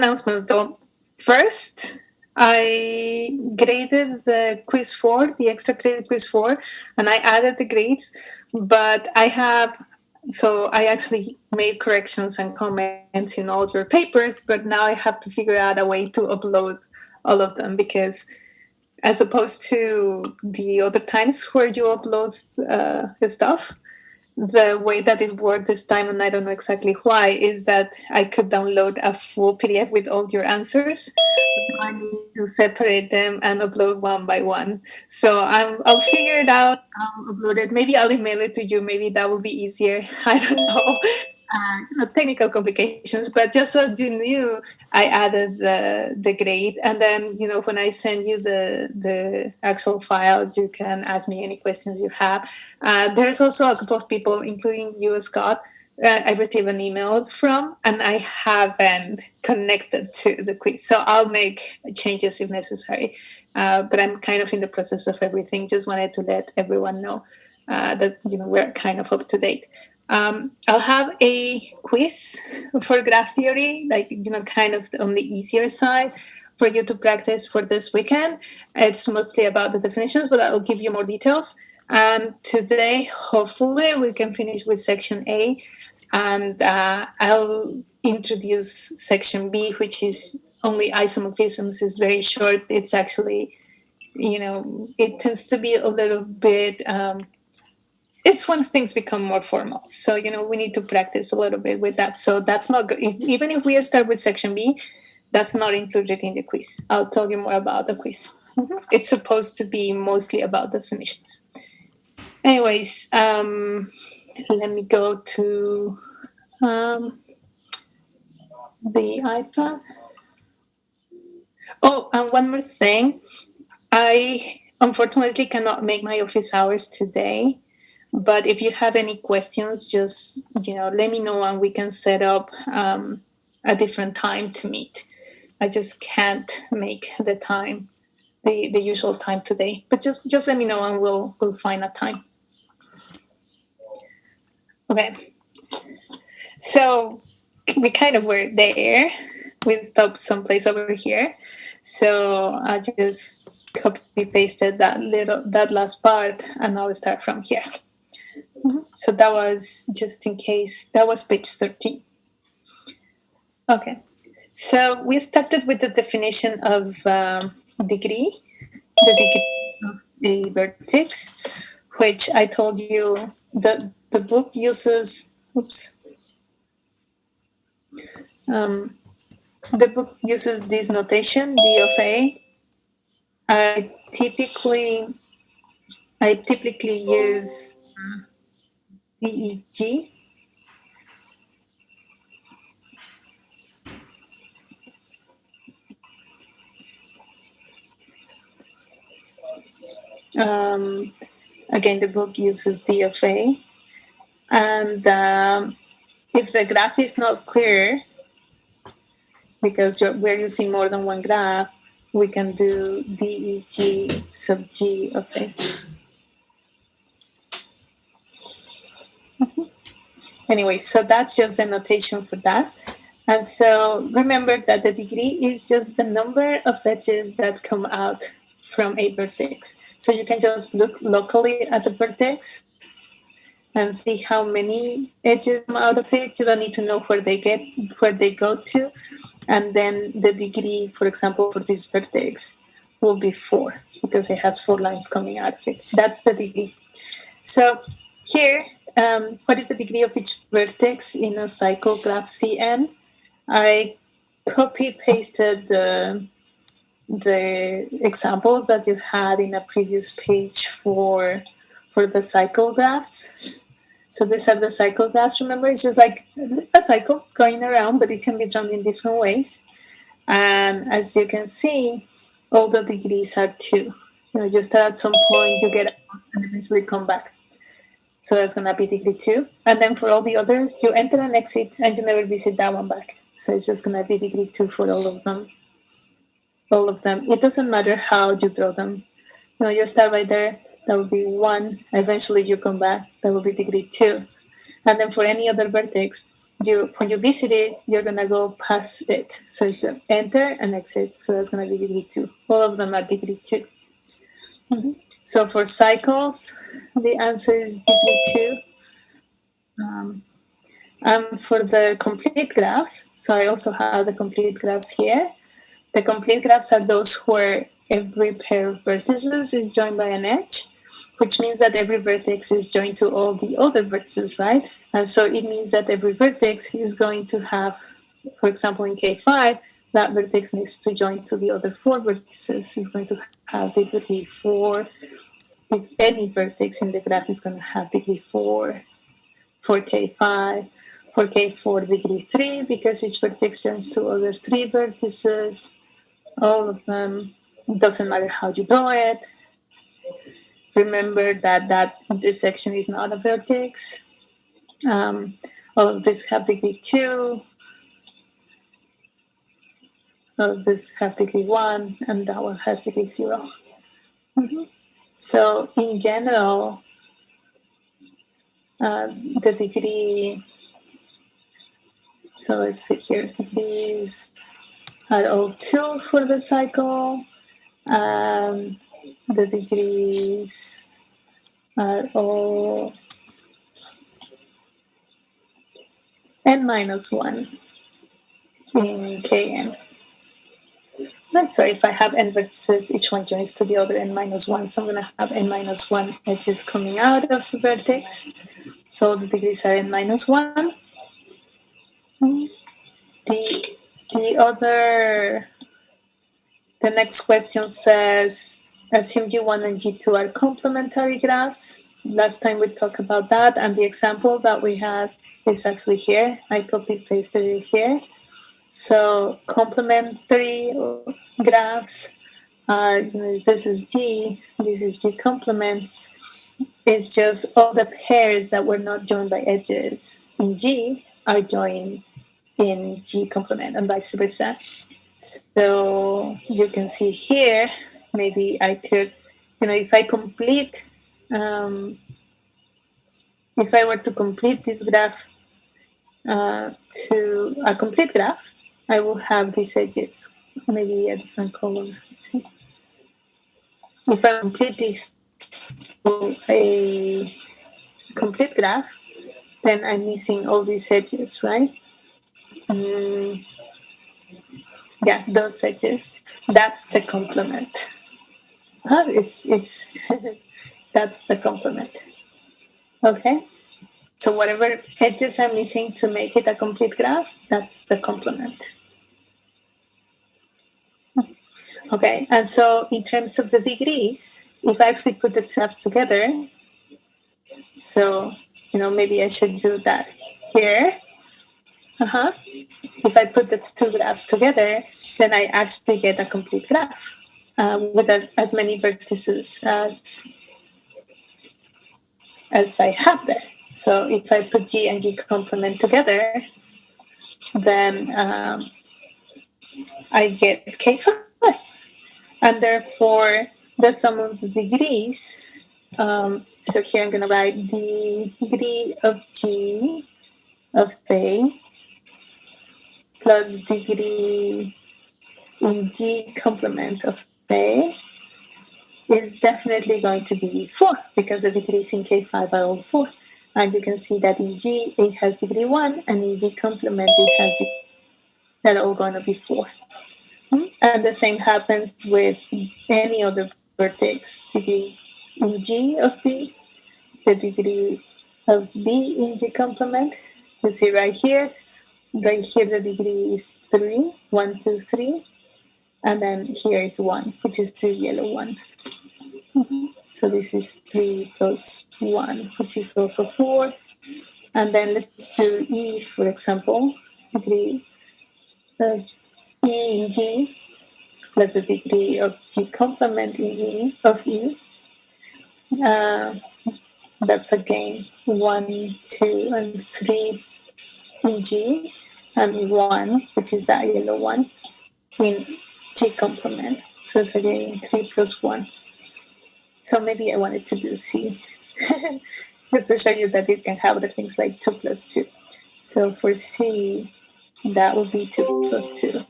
announcements though. First, I graded the quiz 4, the extra credit quiz 4, and I added the grades, but I actually made corrections and comments in all your papers, but now I have to figure out a way to upload all of them because as opposed to the other times where you upload stuff, the way that it worked this time, and I don't know exactly why, is that I could download a full PDF with all your answers. I need to separate them and upload one by one. So I'll figure it out. I'll upload it. Maybe I'll email it to you. Maybe that will be easier. I don't know. Technical complications, but just so you knew, I added the grade, and then when I send you the actual file, you can ask me any questions you have. There's also a couple of people, including you, Scott. I received an email from, and I haven't connected to the quiz, so I'll make changes if necessary. But I'm kind of in the process of everything. Just wanted to let everyone know that we're kind of up to date. I'll have a quiz for graph theory, kind of on the easier side for you to practice for this weekend. It's mostly about the definitions, but I'll give you more details. And today, hopefully, we can finish with section A, and I'll introduce section B, which is only isomorphisms. It's very short. It's actually, it tends to be a little bit it's when things become more formal. So, we need to practice a little bit with that. So that's not good. Even if we start with section B, that's not included in the quiz. I'll tell you more about the quiz. Mm-hmm. It's supposed to be mostly about definitions. Anyways, let me go to the iPad. Oh, and one more thing. I unfortunately cannot make my office hours today. But if you have any questions, just let me know and we can set up a different time to meet. I just can't make the time, the usual time today. But just let me know and we'll find a time. Okay. So we kind of were there. We stopped someplace over here. So I just copy pasted that last part, and I'll start from here. So that was just in case. That was page 13. Okay. So we started with the definition of degree, the degree of a vertex, which I told you the book uses. Oops. The book uses this notation, D of A. I typically use DEG. Again, the book uses D of A. And if the graph is not clear, because we're using more than one graph, we can do DEG sub G of A. Anyway, so that's just the notation for that. And so remember that the degree is just the number of edges that come out from a vertex. So you can just look locally at the vertex and see how many edges come out of it. You don't need to know where they go to. And then the degree, for example, for this vertex will be 4 because it has 4 lines coming out of it. That's the degree. So here, what is the degree of each vertex in a cycle graph CN? I copy-pasted the examples that you had in a previous page for the cycle graphs. So these are the cycle graphs. Remember, it's just like a cycle going around, but it can be drawn in different ways. And as you can see, all the degrees are 2. You start at some point, you get out, and eventually come back. So that's going to be degree 2. And then for all the others, you enter and exit, and you never visit that one back. So it's just going to be degree 2 for all of them. All of them. It doesn't matter how you draw them. You start right there. That will be 1. Eventually you come back. That will be degree 2. And then for any other vertex, when you visit it, you're gonna go past it. So it's gonna enter and exit. So that's gonna be degree 2. All of them are degree 2. Mm-hmm. So for cycles, the answer is degree 2. And for the complete graphs, so I also have the complete graphs here. The complete graphs are those where every pair of vertices is joined by an edge, which means that every vertex is joined to all the other vertices, right? And so it means that every vertex is going to have, for example, in K5, that vertex needs to join to the other 4 vertices. It's going to have degree 4. Any vertex in the graph is going to have degree 4 for K5. For K4, degree 3, because each vertex joins to other 3 vertices. All of them. It doesn't matter how you draw it. Remember that that intersection is not a vertex. All of these have degree 2. All of these have degree 1, and that one has degree 0. Mm-hmm. So in general, the degree, so let's see here, degrees are all 2 for the cycle. The degrees are all n minus 1 in Kn. So if I have n vertices, each one joins to the other n minus 1. So I'm going to have n minus 1 edges coming out of the vertex. So the degrees are n minus 1. The next question says, assume G1 and G2 are complementary graphs. Last time we talked about that, and the example that we had is actually here. I copy pasted it here. So complementary graphs are, this is G, this is G complement. It's just all the pairs that were not joined by edges in G are joined in G complement, and vice versa. So you can see here, maybe I could, if I complete, if I were to complete this graph to a complete graph, I will have these edges, maybe a different color. Let's see. If I complete this to a complete graph, then I'm missing all these edges, right? Yeah, those edges. That's the complement. It's that's the complement. Okay. So whatever edges I'm missing to make it a complete graph, that's the complement. Okay, and so in terms of the degrees, if I actually put the two graphs together, so maybe I should do that here. If I put the two graphs together, then I actually get a complete graph with as many vertices as I have there. So if I put G and G complement together, then I get K5. And therefore, the sum of the degrees, so here I'm going to write the degree of G of A plus degree in G complement of A is definitely going to be 4 because the degrees in K5 are all 4. And you can see that in G, it has degree 1, and in G complement, it has they're all going to be 4. And the same happens with any other vertex. Degree in G of B, the degree of B in G complement. You see right here the degree is 3, 1, 2, 3. And then here is 1, which is this yellow one. So this is 3 plus 1, which is also 4. And then let's do E, for example. Degree of E in G plus the degree of G complement in E of E. That's again 1, 2, and 3 in G, and 1, which is that yellow one, in G complement. So it's again 3 plus 1. So maybe I wanted to do C, just to show you that you can have the things like 2 plus 2. So for C, that would be 2 plus 2,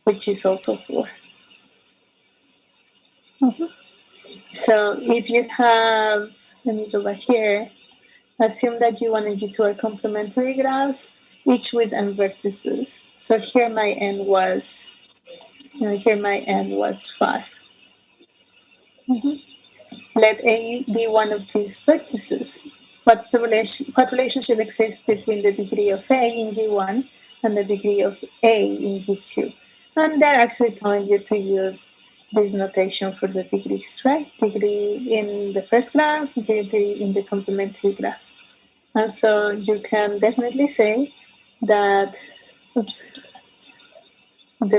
which is also 4. Mhm. So if you have, let me go back here, assume that U1 and G2 are complementary graphs, each with n vertices. So here my n was, here my n was 5. Mhm. Let A be one of these vertices. What relationship exists between the degree of A in G1 and the degree of A in G2? And they're actually telling you to use this notation for the degrees, right? Degree in the first graph, degree in the complementary graph. And so you can definitely say that the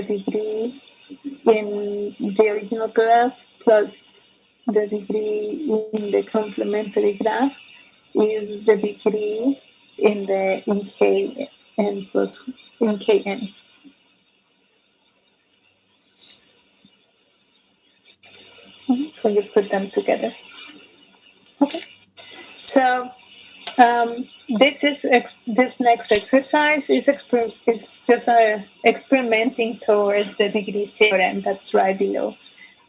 degree in the original graph plus the degree in the complementary graph is the degree in kn plus in kn. When you put them together. Okay. So this next exercise is just experimenting towards the degree theorem that's right below.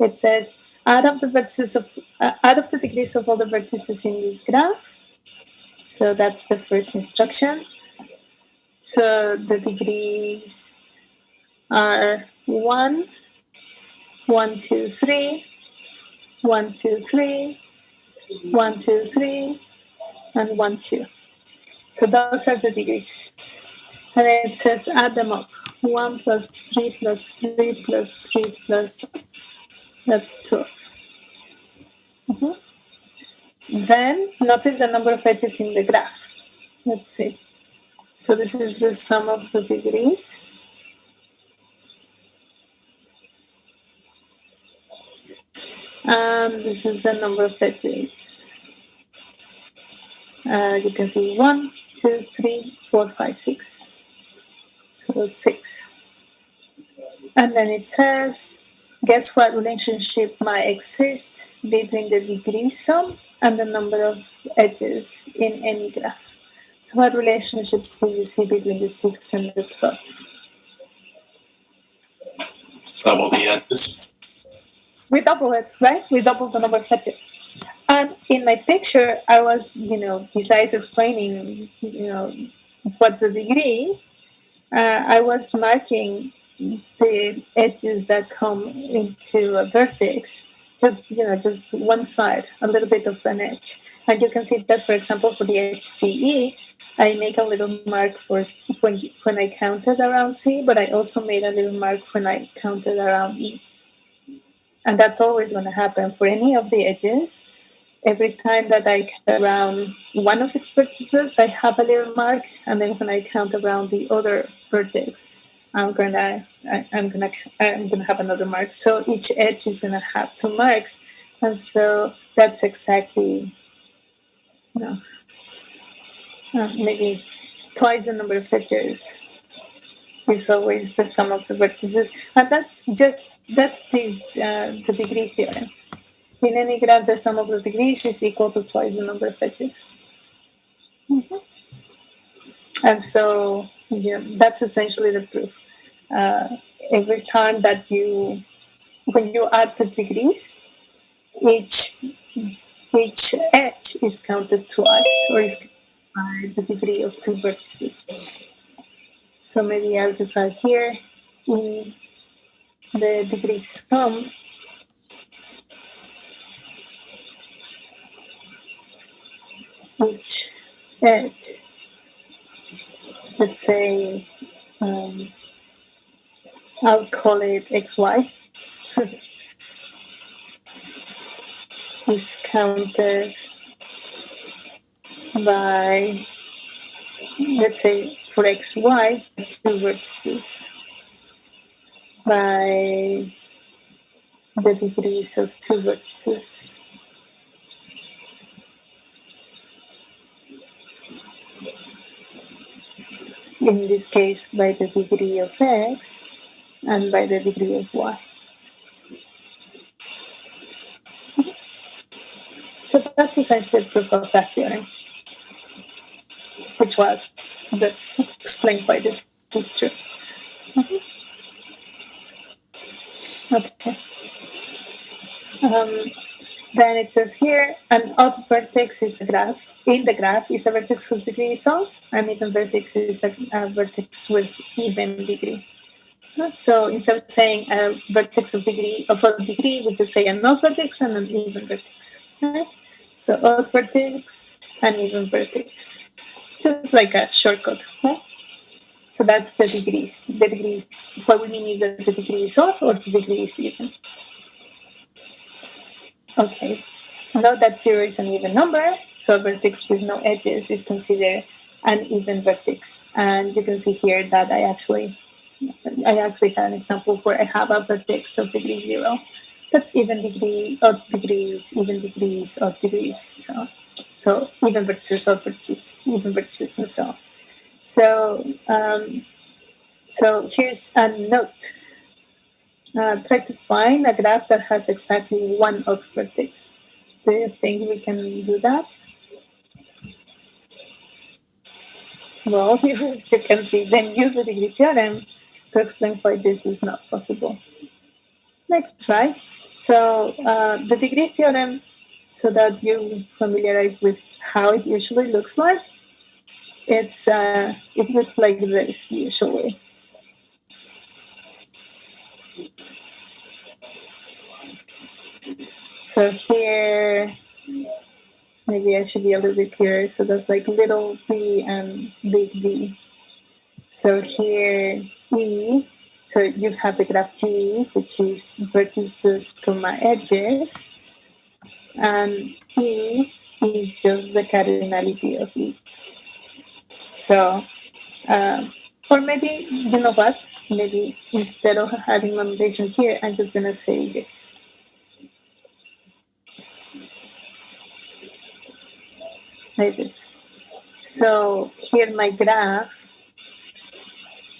It says out of the degrees of all the vertices in this graph. So that's the first instruction. So the degrees are 1, 1, 2, 3, 1, 2, 3, 1, 2, 3, and 1, 2. So those are the degrees. And it says add them up. 1 plus 3 plus 3 plus 3 plus 2. That's 2. Mm-hmm. Then notice the number of edges in the graph. Let's see. So this is the sum of the degrees. And this is the number of edges. You can see 1, 2, 3, 4, 5, 6. So 6. And then it says, guess what relationship might exist between the degree sum and the number of edges in any graph? So what relationship do you see between the 6 and the 12? Double the edges. We double it, right? We double the number of edges. And in my picture, I was, besides explaining, what's the degree, I was marking the edges that come into a vertex, just one side, a little bit of an edge. And you can see that, for example, for the edge CE, I make a little mark for when I counted around C, but I also made a little mark when I counted around E. And that's always going to happen for any of the edges. Every time that I count around one of its vertices, I have a little mark, and then when I count around the other vertex, I'm gonna have another mark. So each edge is gonna have two marks, and so that's exactly, you know, maybe twice the number of edges is always the sum of the vertices, and that's the degree theorem. In any graph, the sum of the degrees is equal to twice the number of edges. Mm-hmm. And so, that's essentially the proof. Uh, every time that when you add the degrees, each each edge is counted twice, or is by the degree of two vertices. So maybe I'll just add here in the degree sum. Each edge, let's say, um, I'll call it xy, is counted by, let's say, for xy, two vertices by the degrees of two vertices. In this case, by the degree of x and by the degree of y. So that's essentially the proof of that theorem. which was this, explained why this is true. Mhm. Okay. Um, then it says here, an odd vertex is a graph. In the graph is a vertex whose degree is odd, and even vertex is a vertex with even degree. So instead of saying a vertex of odd degree, we just say an odd vertex and an even vertex. Right? So odd vertex and even vertex, just like a shortcut. Right? So that's the degrees. The degrees. What we mean is that the degree is odd or the degree is even. Okay. Now that zero is an even number, so a vertex with no edges is considered an even vertex. And you can see here that I actually had an example where I have a vertex of degree zero. That's even degree, odd degrees, even degrees, odd degrees. So even vertices, odd vertices, even vertices, and so on. So here's a note. Try to find a graph that has exactly one odd vertex. Do you think we can do that? Well, you can see, then use the degree theorem to explain why this is not possible. Next try. So the degree theorem, so that you familiarize with how it usually looks like, it looks like this usually. So here, maybe I should be a little bit clearer. So that's like little v and big V. So here E, so you have the graph G, which is vertices, comma, edges, and E is just the cardinality of E. So, or maybe, you know what? Maybe instead of having my notation here, I'm just gonna say this. Like this. So here my graph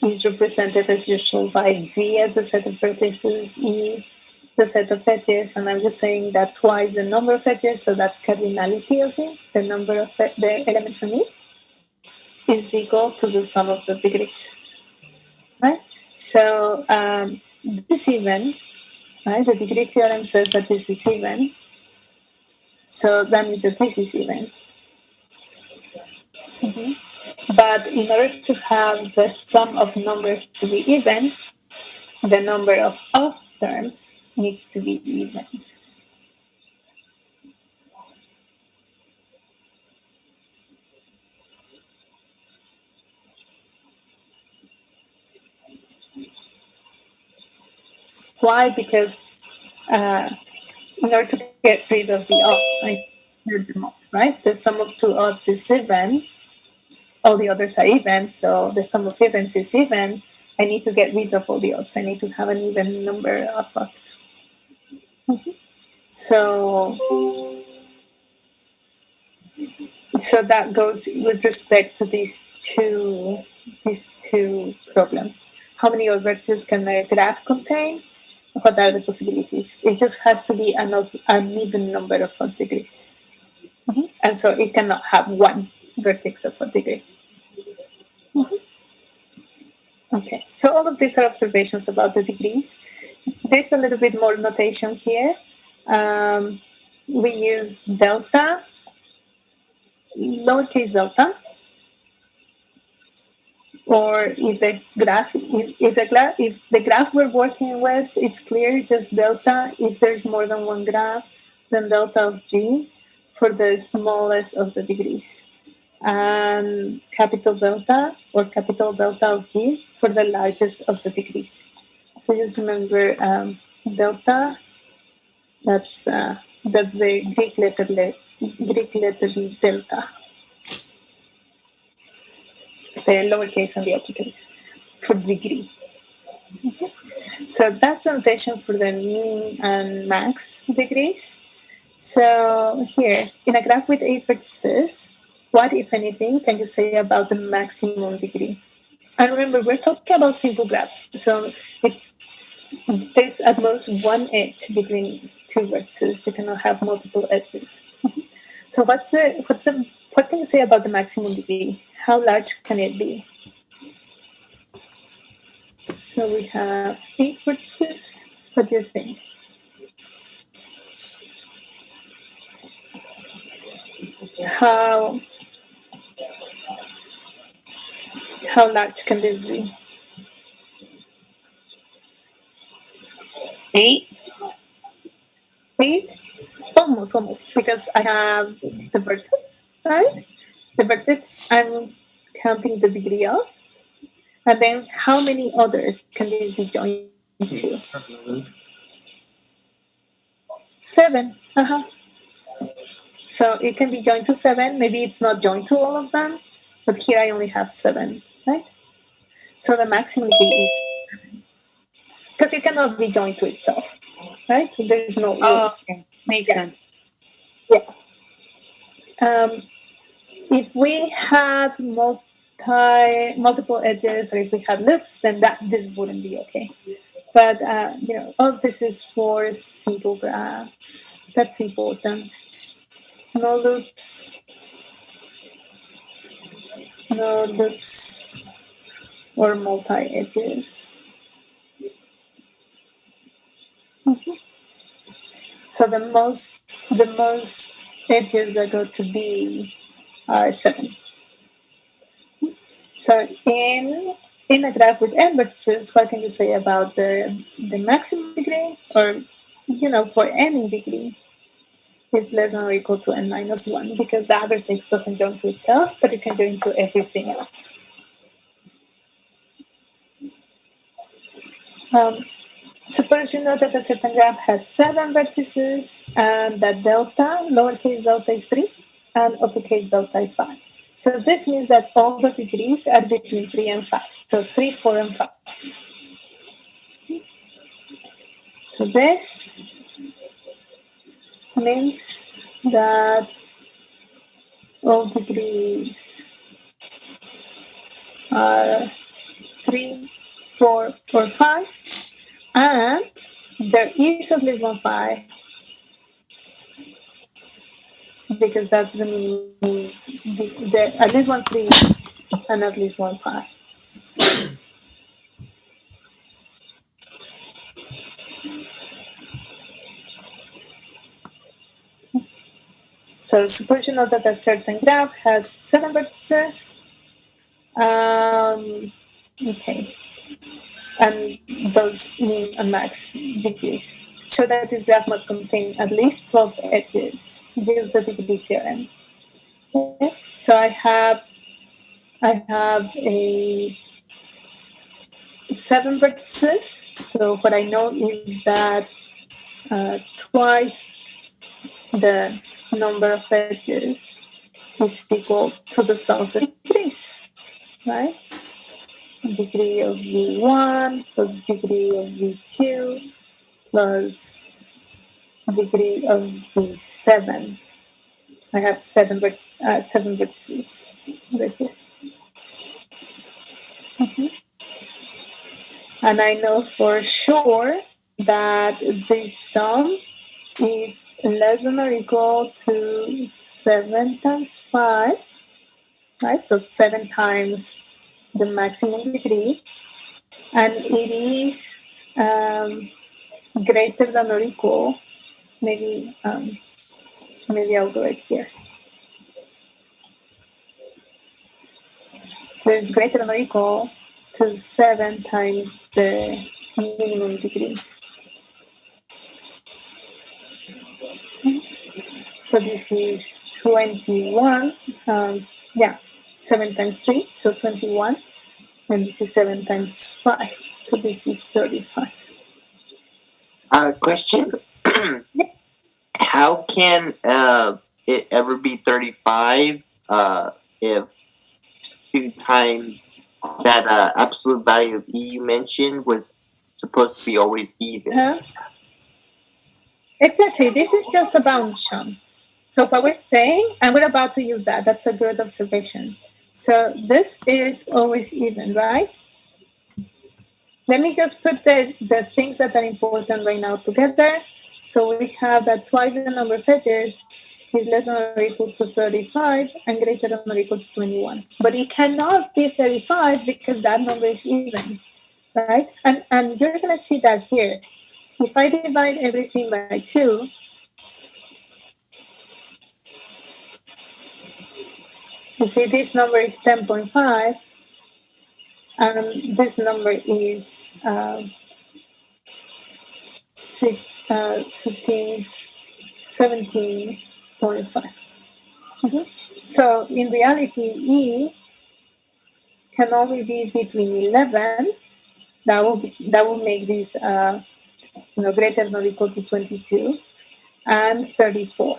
is represented as usual by V as the set of vertices, E the set of edges, and I'm just saying that twice the number of edges, so that's cardinality of E, the number of the elements in E, is equal to the sum of the degrees. Right? So this is even, right? The degree theorem says that this is even. So that means that this is even. Mm-hmm. But in order to have the sum of numbers to be even, the number of odd terms needs to be even. Why? Because in order to get rid of the odds, I cleared them up, right? The sum of two odds is even. All the others are even, so the sum of evens is even. I need to get rid of all the odds. I need to have an even number of odds. Mm-hmm. So, so that goes with respect to these two problems. How many odd vertices can a graph contain? What are the possibilities? It just has to be an even number of odd degrees. Mm-hmm. And so it cannot have one vertex of a degree. Mm-hmm. Okay, so all of these are observations about the degrees. There's a little bit more notation here. We use delta, lowercase delta, or if the graph we're working with is clear, just delta. If there's more than one graph, then delta of G for the smallest of the degrees, and capital delta or capital delta of G for the largest of the degrees. So just remember delta. That's the Greek letter delta, the lowercase and the uppercase for degree. So that's notation for the mean and max degrees. So here, in a graph with 8 vertices, what, if anything, can you say about the maximum degree? And remember, we're talking about simple graphs, so there's at most one edge between two vertices. You cannot have multiple edges. So what can you say about the maximum degree? how large can it be? So we have 8 vertices. What do you think? How large can this be? 8? 8? Almost, because I have the vertex, right? The vertex I'm counting the degree of. And then how many others can this be joined to? 7. So it can be joined to 7. Maybe it's not joined to all of them, but here I only have 7, right? So the maximum degree is 7. Because it cannot be joined to itself, right? There's no rules. Okay. Makes sense. Yeah. If we had multiple edges, or if we had loops, then this wouldn't be okay. But all this is for simple graphs. That's important. No loops, or multi-edges. So the most edges are going to be 7. So in a graph with n vertices, what can you say about the maximum degree, or for any degree is less than or equal to n minus 1, because the vertex doesn't join to itself, but it can join to everything else. Suppose you know that a certain graph has 7 vertices and that delta, lowercase delta, is 3 and uppercase delta is 5. So this means that all the degrees are between 3 and 5. So 3, 4, and 5. So this means that all degrees are 3, 4, or 5, and there is at least one 5, because that's the minimum. At least one 3 and at least one 5. So suppose you know that a certain graph has 7 vertices. Okay. And those mean a max degrees. So that this graph must contain at least 12 edges. Use the degree theorem. Okay. So I have a 7 vertices. So what I know is that twice the number of edges is equal to the sum of the degrees, right? Degree of V1 plus degree of V2 plus degree of V7. I have 7 vertices right here. And I know for sure that this sum is less than or equal to 7 times 5, right? So 7 times the maximum degree, and it is greater than or equal. Maybe I'll do it here. So it's greater than or equal to 7 times the minimum degree. So this is 21. 7 times 3, so 21. And this is 7 times 5, so this is 35. Question. How can it ever be 35 if 2 times that absolute value of E you mentioned was supposed to be always even? Exactly. This is just a bound sum. So what we're saying, and we're about to use that. That's a good observation. So this is always even, right? Let me just put the things that are important right now together. So we have that twice the number of edges is less than or equal to 35 and greater than or equal to 21. But it cannot be 35 because that number is even, right? And you're going to see that here. If I divide everything by 2, you see this number is 10.5, and this number is 15, 17.5. So in reality, E can only be between 11. That will make this greater than or equal to 22, and 34.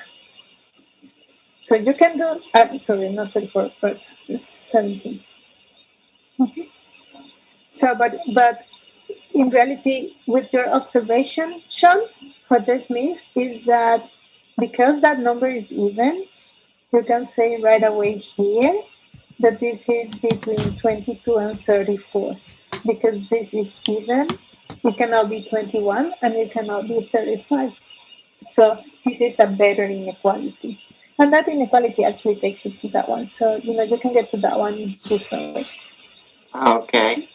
So you can do sorry, not 34, but 17. So, but in reality, with your observation, Sean, what this means is that because that number is even, you can say right away here that this is between 22 and 34. Because this is even, it cannot be 21 and it cannot be 35. So this is a better inequality. And that inequality actually takes you to that one. So, you can get to that one in different ways. Okay.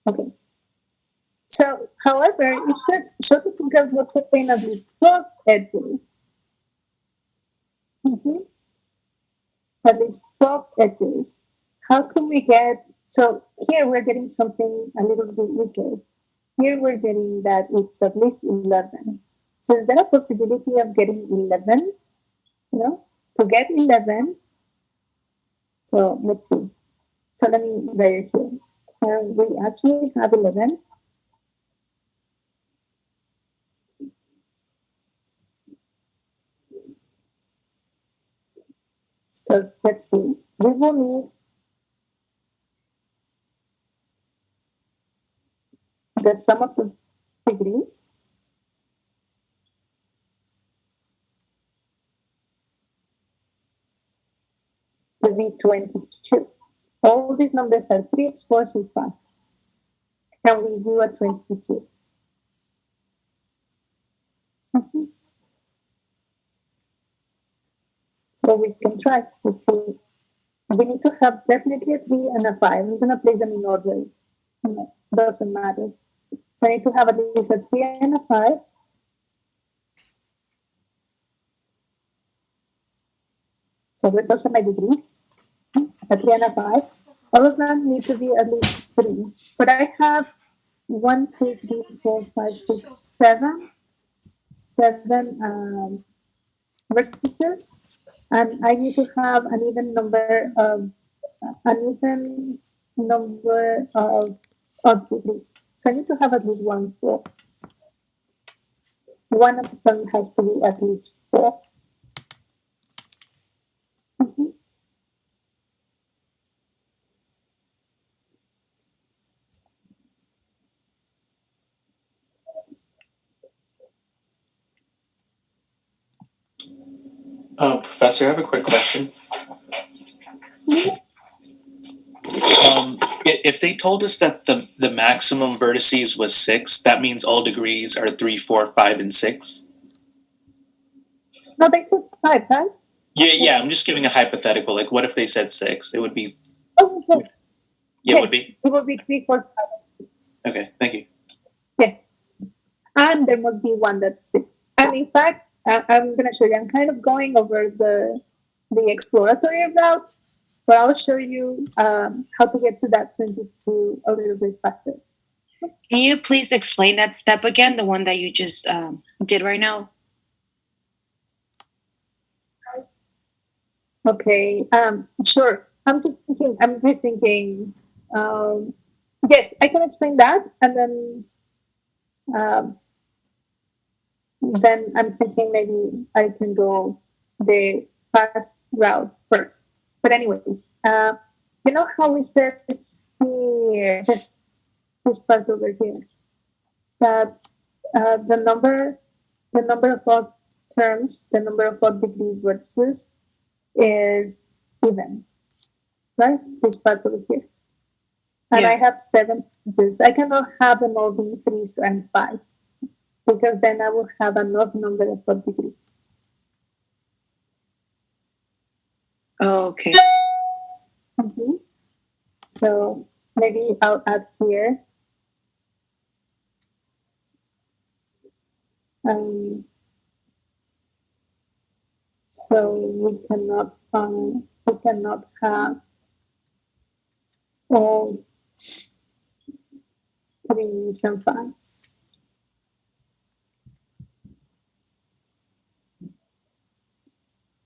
Okay. So, however, it says show the program must contain at least 12 edges. At least 12 edges. How can we get, so here we're getting something a little bit weaker. Here we're getting that it's at least 11. So is there a possibility of getting 11? To get 11, so let's see. So let me write it here. We actually have 11. So let's see. We will need the sum of the degrees to be 22. All these numbers are 3s, 4s, and 5s. Can we do a 22? So we can try. Let's see. We need to have definitely a 3 and a 5. I'm going to place them in order. Doesn't matter. So I need to have at least a 3 and a 5. So those are my degrees. A 3 and a 5. All of them need to be at least 3. But I have 1, 2, 3, 4, 5, 6, 7 vertices, and I need to have an even number of degrees. So I need to have at least 4. One of them has to be at least 4. Professor, I have a quick question. If they told us that the maximum vertices was 6, that means all degrees are 3, 4, 5, and 6? No, they said 5, right? Yeah, I'm just giving a hypothetical. Like, what if they said 6? It would be... Oh, okay. Yeah, yes, it would be? It would be 3, 4, 5, 6. Okay, thank you. Yes. And there must be one that's 6. And in fact, I'm going to show you. I'm kind of going over the exploratory route, but I'll show you how to get to that 22 a little bit faster. Can you please explain that step again, the one that you just did right now? Okay, sure. I'm rethinking. Yes, I can explain that, and then I'm thinking maybe I can go the fast route first. But anyways, you know how we said here, this part over here, that the number of odd terms, the number of odd degree vertices is even, right? This part over here. And I have 7 pieces. I cannot have them all be 3s and 5s. because then I will have an odd number of 4 degrees. Oh, okay. Mhm. So maybe I'll add here. So we cannot have all 3s and 5s.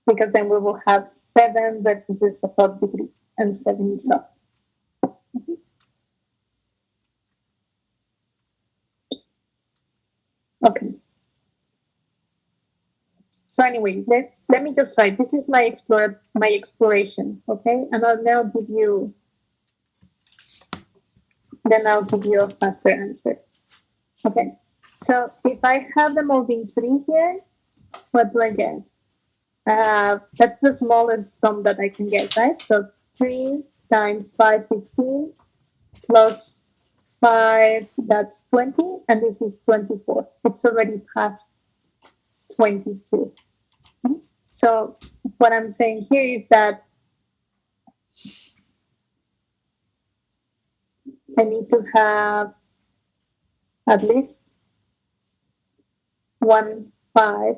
Because then we will have 7 vertices of 4 degree and 7 is up. Okay. So anyway, let me just try. This is my exploration, okay? And I'll now give you a faster answer. Okay. So if I have the moving 3 here, what do I get? That's the smallest sum that I can get, right? So 3 times 5, 15, plus 5, that's 20, and this is 24. It's already past 22. So what I'm saying here is that I need to have at least 1 5,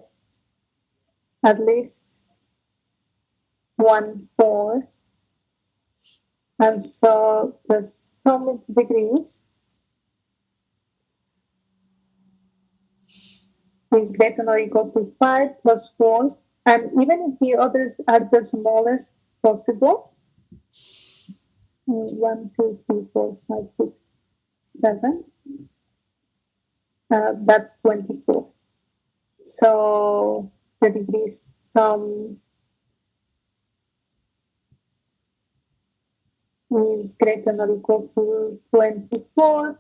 at least 1 4, and so the sum of degrees is greater or equal to 5 plus 4, and even if the others are the smallest possible, 1, 2, 3, 4, 5, 6, 7, that's 24. So the degrees sum is greater or equal to 24,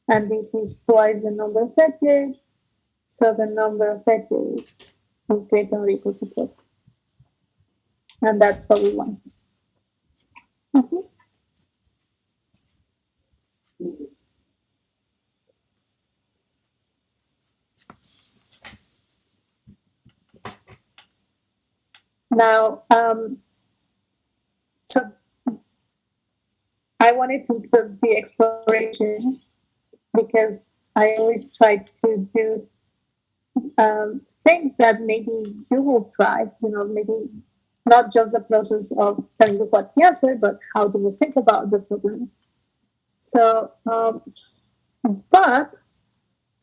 and this is twice the number of edges, so the number of edges is greater or equal to 12. And that's what we want. Mhm. Now, so I wanted to include the exploration because I always try to do things that maybe you will try, maybe not just the process of telling you what's the answer, but how do we think about the problems. So, but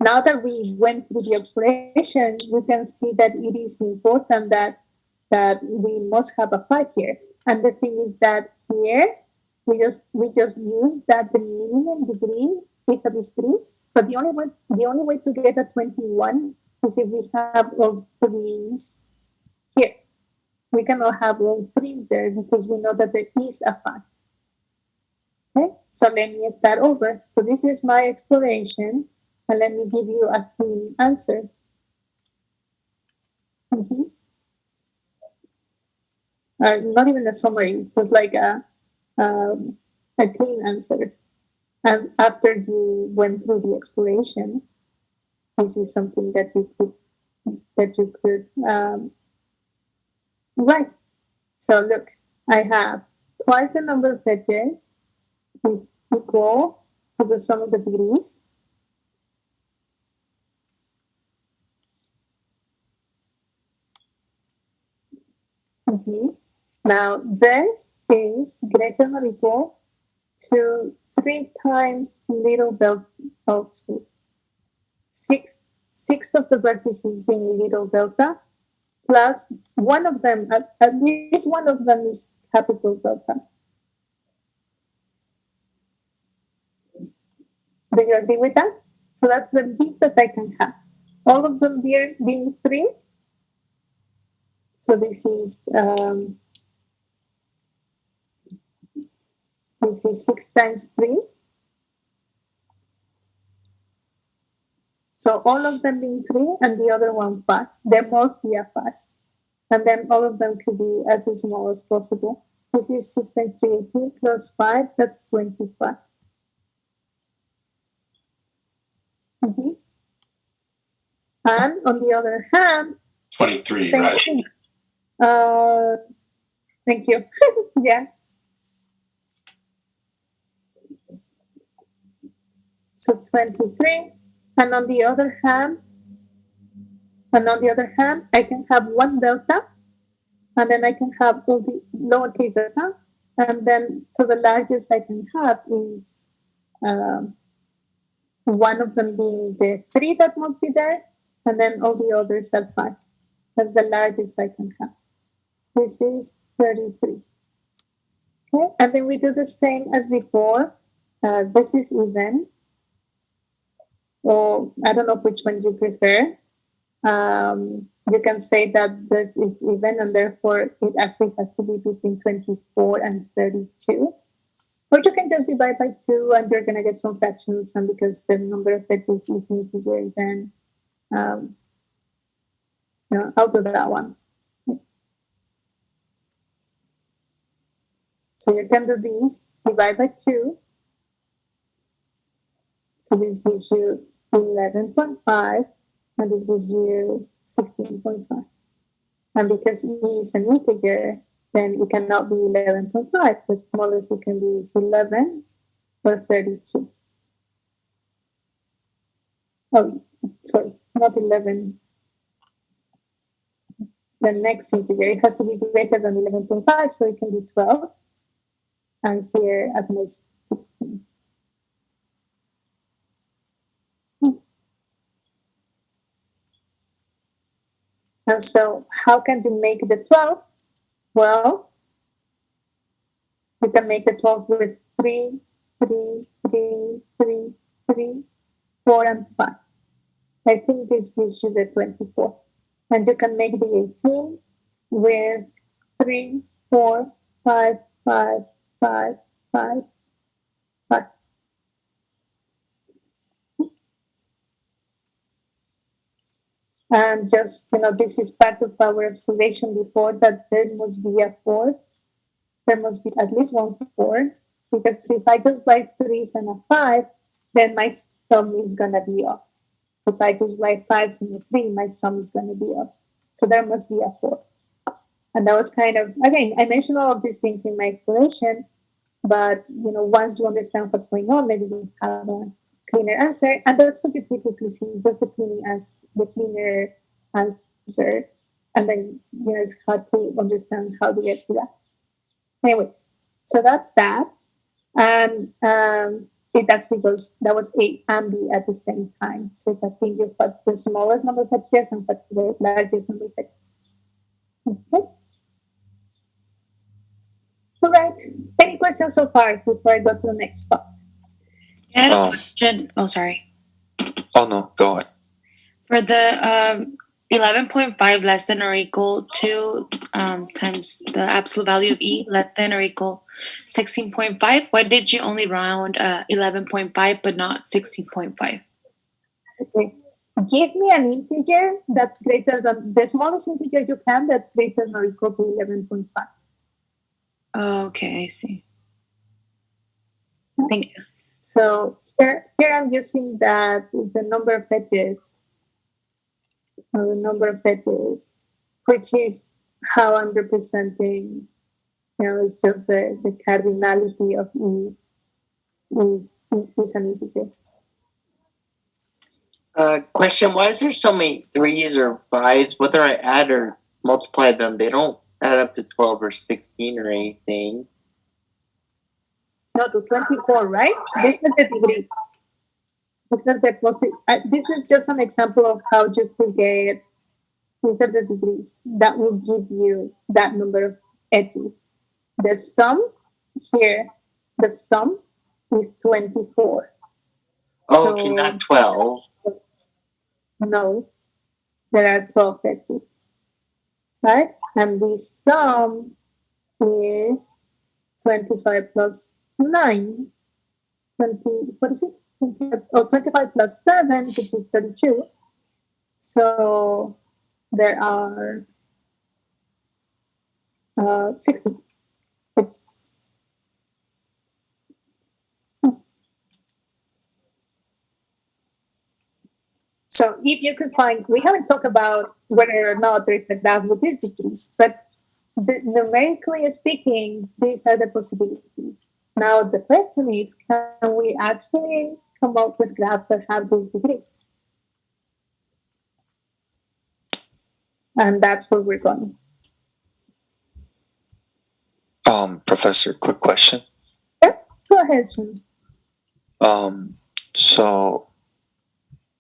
now that we went through the exploration, you can see that it is important that we must have a 5 here. And the thing is that here we just use that the minimum degree is at least 3. But the only way to get a 21 is if we have all 3s here. We cannot have all 3s there because we know that there is a 5. Okay, so let me start over. So this is my exploration, and let me give you a clean answer. Mm-hmm. Not even a summary, it was like a clean answer. And after you went through the exploration, this is something that you could write. So look, I have twice the number of edges is equal to the sum of the degrees. Mm-hmm. Now this is greater or equal to 3 times little delta of 6 of the vertices being little delta, plus one of them, at least one of them is capital delta. Do you agree with that? So that's the least that I can have. All of them here being 3. So this is 6 times 3. So all of them being 3 and the other one 5. There must be a 5. And then all of them could be as small as possible. This is 6 times 3, 18 plus 5, that's 25. Mm-hmm. And on the other hand, 23, same right? thing. Thank you. Yeah. So 23. And on the other hand, I can have one delta, and then I can have all the lowercase delta, and then so the largest I can have is one of them being the 3 that must be there, and then all the others are 5. That's the largest I can have. This is 33. Okay, and then we do the same as before. This is even, or I don't know which one you prefer. You can say that this is even, and therefore it actually has to be between 24 and 32. Or you can just divide by 2 and you're going to get some fractions, and because the number of edges is integer, then I'll do that one. So you can do these, divide by 2. So this gives you 11.5, and this gives you 16.5. And because E is an integer, then it cannot be 11.5. The smallest it can be is 11 or 32. Oh, sorry, not 11. The next integer, it has to be greater than 11.5, so it can be 12. And here at most 16. And so how can you make the 12? Well, you can make the 12 with 3, 3, 3, 3, 3, 4, and 5. I think this gives you the 24. And you can make the 18 with 3, 4, 5, 5, 5, 5, 5. And just, this is part of our observation before, that there must be a 4. There must be at least one 4. Because if I just write 3s and a 5, then my sum is going to be off. If I just write 5s and a 3, my sum is going to be off. So there must be a 4. And that was kind of, again, I mentioned all of these things in my explanation, but once you understand what's going on, maybe you have a cleaner answer. And that's what you typically see, just the cleaner answer. And then, it's hard to understand how to get to that. Anyways, so that's that. And it actually goes, that was A and B at the same time. So it's asking you what's the smallest number of edges and what's the largest number of edges. Okay. All right. Any questions so far before I go to the next part? I had a question. Oh, sorry. Oh, no, go ahead. For the 11.5 less than or equal to times the absolute value of E less than or equal 16.5, why did you only round 11.5 but not 16.5? Okay. Give me an integer that's greater than the smallest integer you can that's greater than or equal to 11.5. Okay, I see. Thank you. So here I'm using that the number of edges, which is how I'm representing, it's just the cardinality of E is an integer. Question, why is there so many 3s or 5s? Whether I add or multiply them, they don't add up to 12 or 16 or anything. No, to 24, right? This is the degree. It's not the this is just an example of how you could get, these are the degrees that will give you that number of edges. The sum here, is 24. Oh, okay, not 12. No, there are 12 edges, right? And the sum is 25 plus 9. 25 plus 7, which is 32. So there are 60 edges. So if you could find, we haven't talked about whether or not there is a graph with these degrees, but numerically speaking, these are the possibilities. Now the question is, can we actually come up with graphs that have these degrees? And that's where we're going. Professor, quick question. Go ahead, Sean. So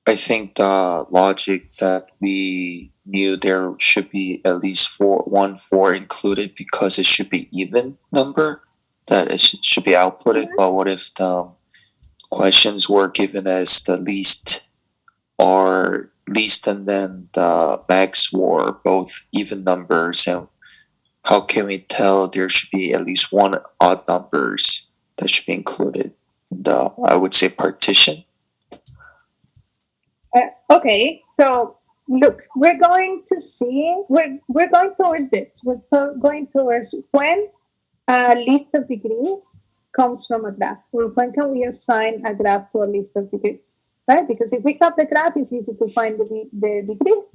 I think the logic that we knew there should be at least one four included because it should be even number that it should be outputted. But what if the questions were given as the least or least and then the max were both even numbers, and how can we tell there should be at least one odd numbers that should be included in the, I would say, partition? Okay, so look, we're going to see, we're going towards this. We're going towards when a list of degrees comes from a graph, or when can we assign a graph to a list of degrees, right? Because if we have the graph, it's easy to find the degrees.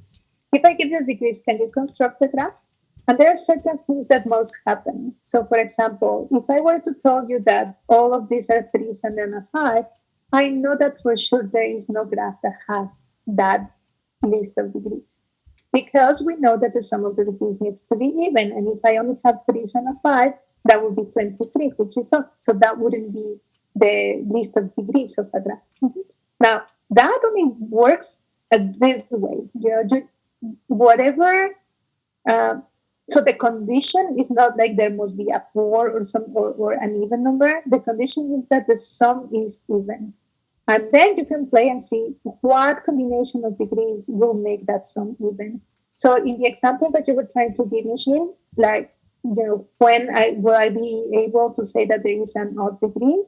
If I give you the degrees, can you construct the graph? And there are certain things that must happen. So for example, if I were to tell you that all of these are 3s and then a 5, I know that for sure there is no graph that has that list of degrees, because we know that the sum of the degrees needs to be even. And if I only have 3s and a 5, that would be 23, which is odd. So that wouldn't be the list of degrees of a graph. Mm-hmm. Now, that only works this way. Whatever. So the condition is not like there must be a 4 or an even number. The condition is that the sum is even. And then you can play and see what combination of degrees will make that sum even. So in the example that you were trying to give me, Shane, like, when will I be able to say that there is an odd degree?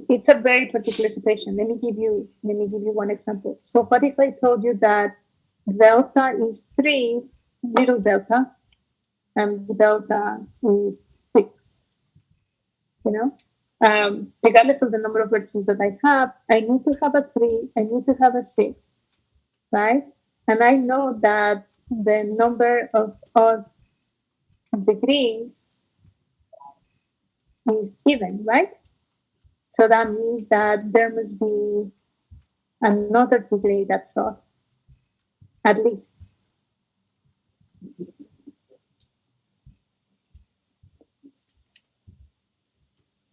It's a very particular situation. Let me give you one example. So what if I told you that delta is 3, little delta, and delta is 6? Regardless of the number of vertices that I have, I need to have a 3, I need to have a 6, right? And I know that the number of odd degrees is even, right? So that means that there must be another degree that's odd, at least.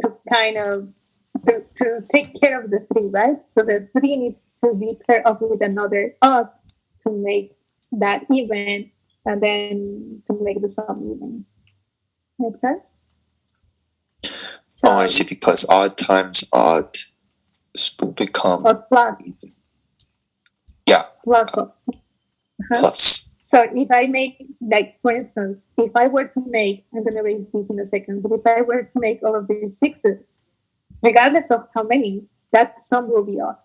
To kind of to take care of the 3, right? So the 3 needs to be paired up with another odd to make that even, and then to make the sum even. Make sense? So, I see, because odd times odd will become or plus. Yeah. Plus odd. Plus. So if I make, like, for instance, if I were to make, I'm going to raise this in a second, but if I were to make all of these 6s, regardless of how many, that sum will be odd.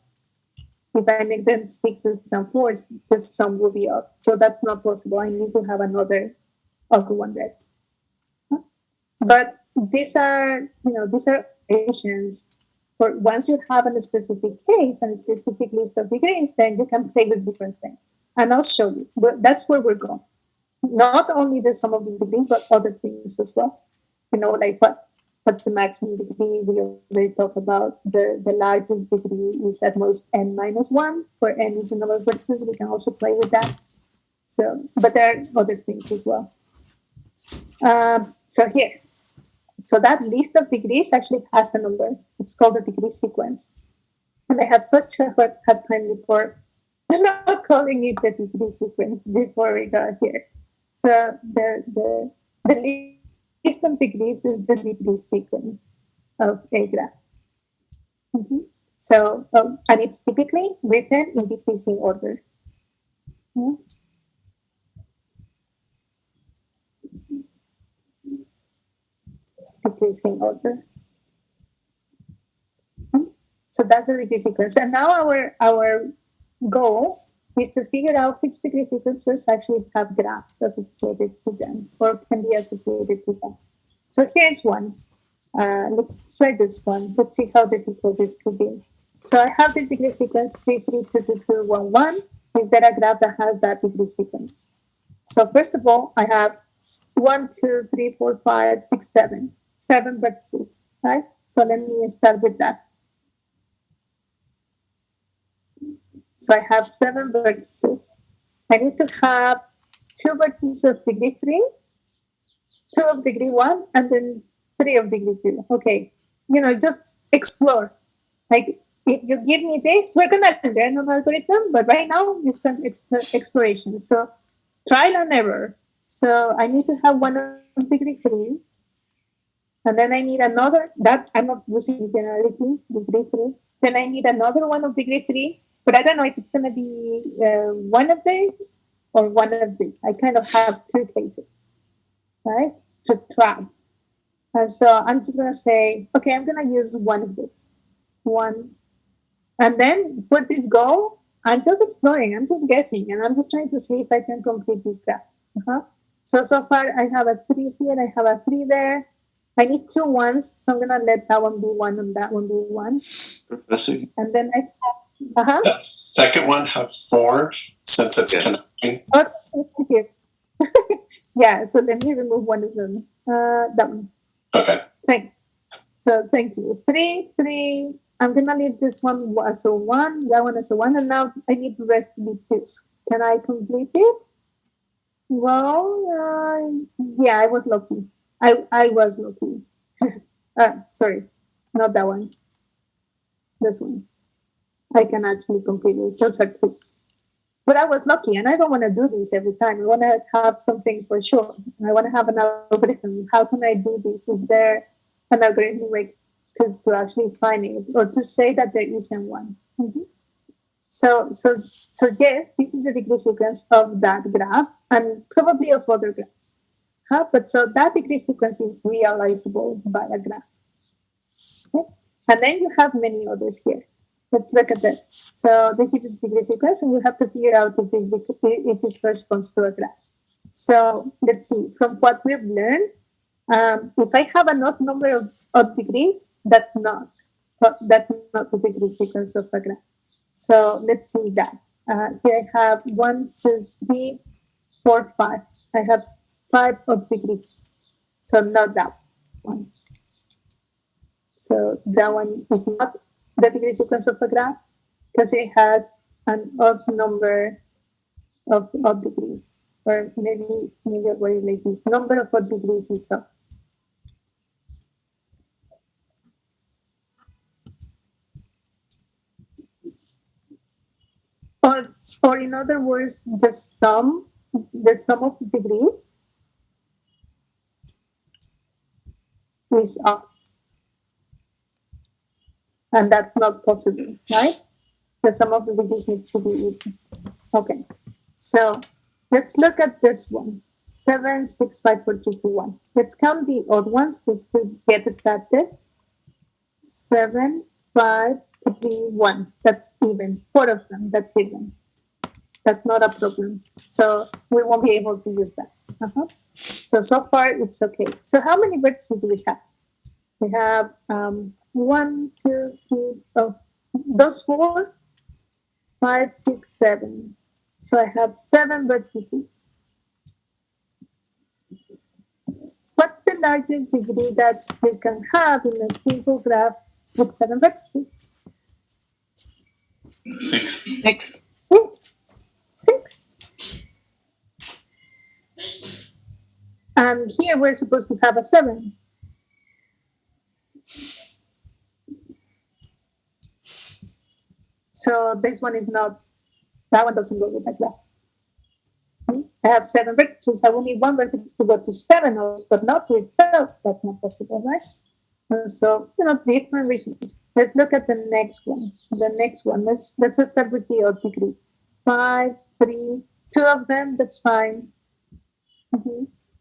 If I make them 6s and 4s, the sum will be odd. So that's not possible. I need to have another odd one there. But these are operations for once you have a specific case and a specific list of degrees, then you can play with different things. And I'll show you. But that's where we're going. Not only the sum of the degrees, but other things as well. Like what's the maximum degree? We already talked about the largest degree is at most n minus 1. For n is the number of vertices, we can also play with that. So, but there are other things as well. So that list of degrees actually has a number. It's called the degree sequence. And I had such a hard time before not calling it the degree sequence before we got here. So the list of degrees is the degree sequence of a graph. Mm-hmm. So, and it's typically written in decreasing order. Mm-hmm. Decreasing order. So that's the degree sequence. And now our goal is to figure out which degree sequences actually have graphs associated to them or can be associated with them. So here's one. Let's try this one. Let's see how difficult this could be. So I have this degree sequence 3, 3, 2, 2, 2, 1, 1. Is there a graph that has that degree sequence? So first of all, I have 1, 2, 3, 4, 5, 6, 7. 7 vertices, right? So let me start with that. So I have 7 vertices. I need to have 2 vertices of degree 3, 2 of degree 1, and then 3 of degree 2. Okay, just explore. Like, if you give me this, we're going to learn an algorithm, but right now it's an exploration. So trial and error. So I need to have 1 of degree 3, and then I need another, that I'm not using generality, degree 3. Then I need another 1 of degree 3, but I don't know if it's going to be one of these or one of these. I kind of have 2 cases, right, to try. And so I'm just going to say, okay, I'm going to use one of this. One. And then for this goal, I'm just exploring, I'm just guessing, and I'm just trying to see if I can complete this graph. So far I have a 3 here, I have a 3 there. I need 2 ones, so I'm gonna let that one be 1 and that one be 1. Professor, And then I that second one have 4 since it's connecting. okay, thank you. Yeah, so let me remove one of them. That one. Okay. Thanks. So thank you. 3, 3. I'm gonna leave this one as a 1, that one as a 1, and now I need the rest to be 2s. Can I complete it? Well, yeah, I was lucky. I was lucky. Sorry, not that one. This one. I can actually complete it. Those are 2s. But I was lucky, and I don't want to do this every time. I want to have something for sure. I want to have an algorithm. How can I do this? Is there an algorithm way to actually find it, or to say that there isn't one? Mm-hmm. So yes, this is the degree sequence of that graph, and probably of other graphs. But so that degree sequence is realizable by a graph. Okay? And then you have many others here. Let's look at this. So they give you the degree sequence, and you have to figure out if this corresponds to a graph. So let's see. From what we've learned, if I have an odd number of degrees, that's not the degree sequence of a graph. So let's see that. Here I have 1, 2, 3, 4, 5. I have 5 of degrees. So not that one. So that one is not the degree sequence of a graph because it has an odd number of degrees. Or maybe I'll write it like this. Number of odd degrees is odd. Or in other words, the sum of degrees is odd. And that's not possible, right? The sum of the degrees needs to be even. Okay, so let's look at this one. 7, 6, 5, 4, 3, 2, 1. Let's count the odd ones just to get started. 7, 5, 3, 1. That's even. 4 of them, that's even. That's not a problem. So we won't be able to use that. So far it's okay. So how many vertices do we have? We have 1, 2, 3, those 4, 5, 6, 7. So I have 7 vertices. What's the largest degree that you can have in a simple graph with 7 vertices? 6. 6. And here we're supposed to have a 7. So this one is not, that one doesn't go with that graph. I have 7 vertices. I will need 1 vertex to go to 7 of those, but not to itself. That's not possible, right? And so, different reasons. Let's look at the next one. Let's start with the odd degrees. 5, 3, 2 of them, that's fine.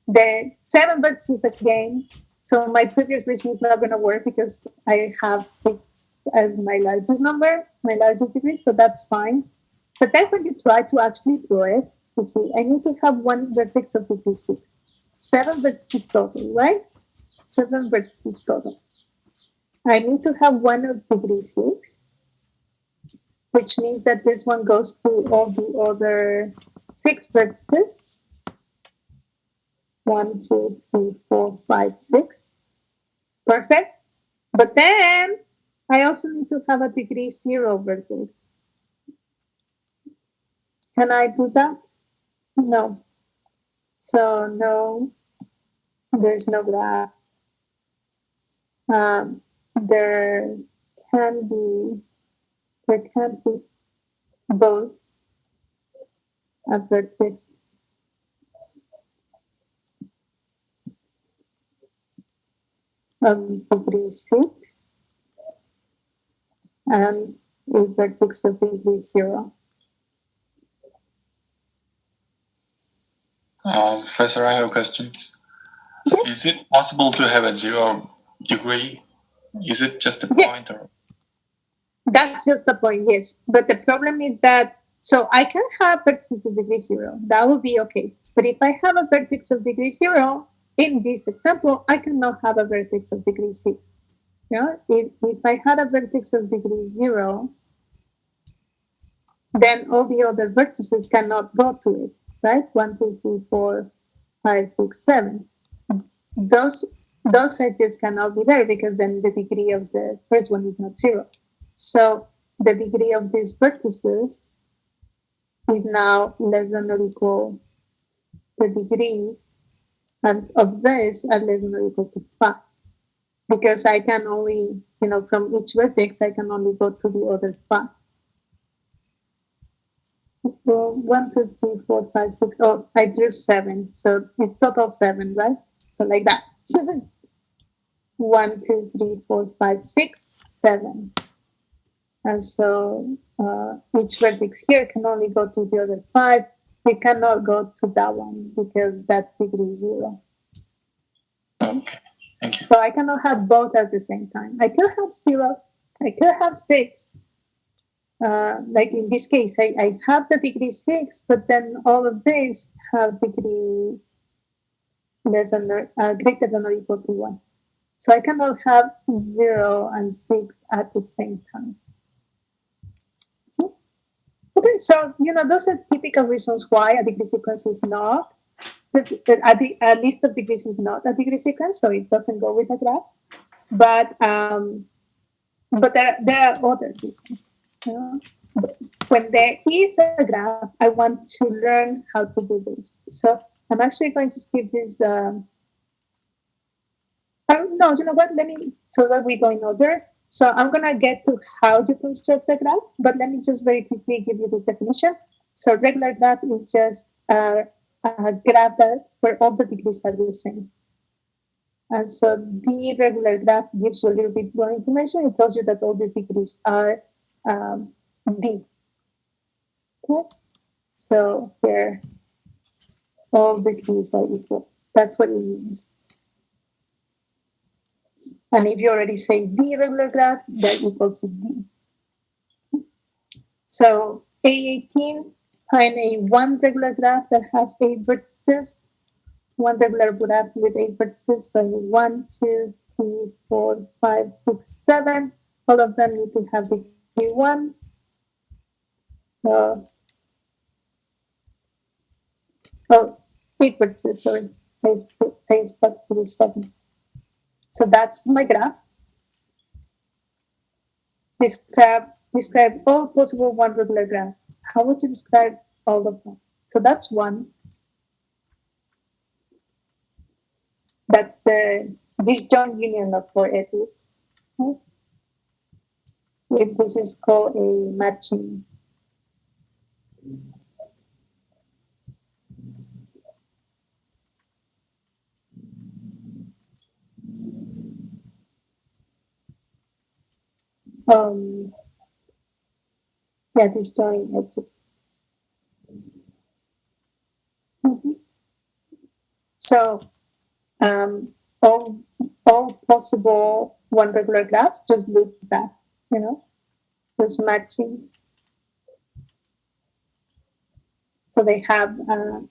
The 7 vertices again. So my previous reason is not going to work because I have 6 as my largest number, my largest degree, so that's fine. But then when you try to actually draw it, you see, I need to have 1 vertex of degree 6. 7 vertices total, right? 7 vertices total. I need to have 1 of degree 6. which means that this one goes to all the other 6 vertices. 1, 2, 3, 4, 5, 6. Perfect. But then I also need to have a degree 0 vertex. Can I do that? No. So no, there's no graph. There can't be both a vertex of degree 6 and a vertex of degree 0. Professor, I have a question. Yes. Is it possible to have a 0 degree? Is it just a Yes. point? Or? That's just the point, yes. But the problem is that, so I can have vertices of degree 0. That would be okay. But if I have a vertex of degree 0, in this example, I cannot have a vertex of degree 6. Yeah? If I had a vertex of degree 0, then all the other vertices cannot go to it, right? 1, 2, 3, 4, 5, 6, 7. Those edges cannot be there because then the degree of the first one is not 0. So the degree of these vertices is now less than or equal the degrees and of this are less than or equal to 5. Because I can only, from each vertex, I can only go to the other 5. So 1, 2, 3, 4, 5, 6. Oh, I drew 7. So it's total 7, right? So like that. 1, 2, 3, 4, 5, 6, 7. And so each vertex here can only go to the other 5. It cannot go to that one because that's degree 0. Okay, thank you. So I cannot have both at the same time. I could have 0. I could have 6. Like in this case, I have the degree 6, but then all of these have degree greater than or equal to 1. So I cannot have 0 and 6 at the same time. Okay, so those are typical reasons why a degree sequence is not, a list of degrees is not a degree sequence, so it doesn't go with a graph. But there are other reasons. When there is a graph, I want to learn how to do this. So I'm actually going to skip this. No, you know what? So that we go in order. So I'm going to get to how to construct the graph, but let me just very quickly give you this definition. So regular graph is just a graph where all the degrees are the same. And so the regular graph gives you a little bit more information. It tells you that all the degrees are D. Okay? So here, all degrees are equal. That's what it means. And if you already say the regular graph, they're equal to D. So A18, find a one regular graph that has 8 vertices. One regular graph with 8 vertices. So 1, 2, 3, 4, 5, 6, 7. All of them need to have degree 1. So, 8 vertices, sorry. I stuck to the 7. So that's my graph. Describe all possible one regular graphs. How would you describe all of them? So that's one. That's the disjoint union of 4 edges. Okay? This is called a matching. Disjoint edges. Mm-hmm. So all possible one regular graphs just look at that, just matchings. So they have an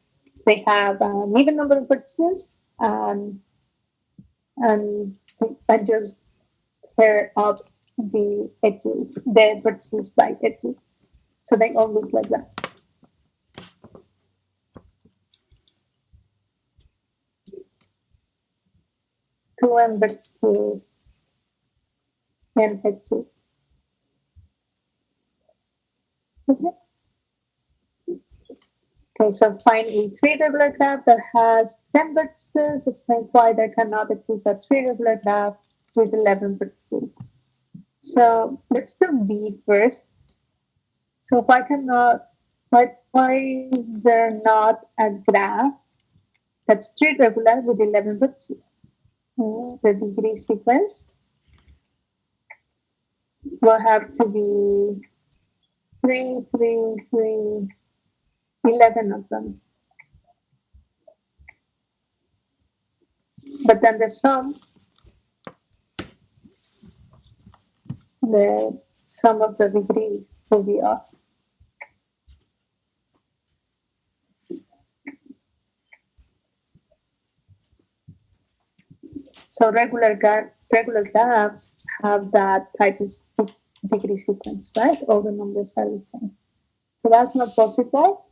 even number of vertices and just pair up the edges, the vertices by edges. So they all look like that. Two and vertices and edges. Okay. Okay, so find a three regular graph that has 10 vertices. Explain why there cannot exist a three regular graph with 11 vertices. So let's do B first. So why is there not a graph that's three regular with 11 vertices? The degree sequence will have to be 3, 3, 3, 11 of them. But then the sum of the degrees will be off. So regular graphs have that type of degree sequence, right? All the numbers are the same. So that's not possible.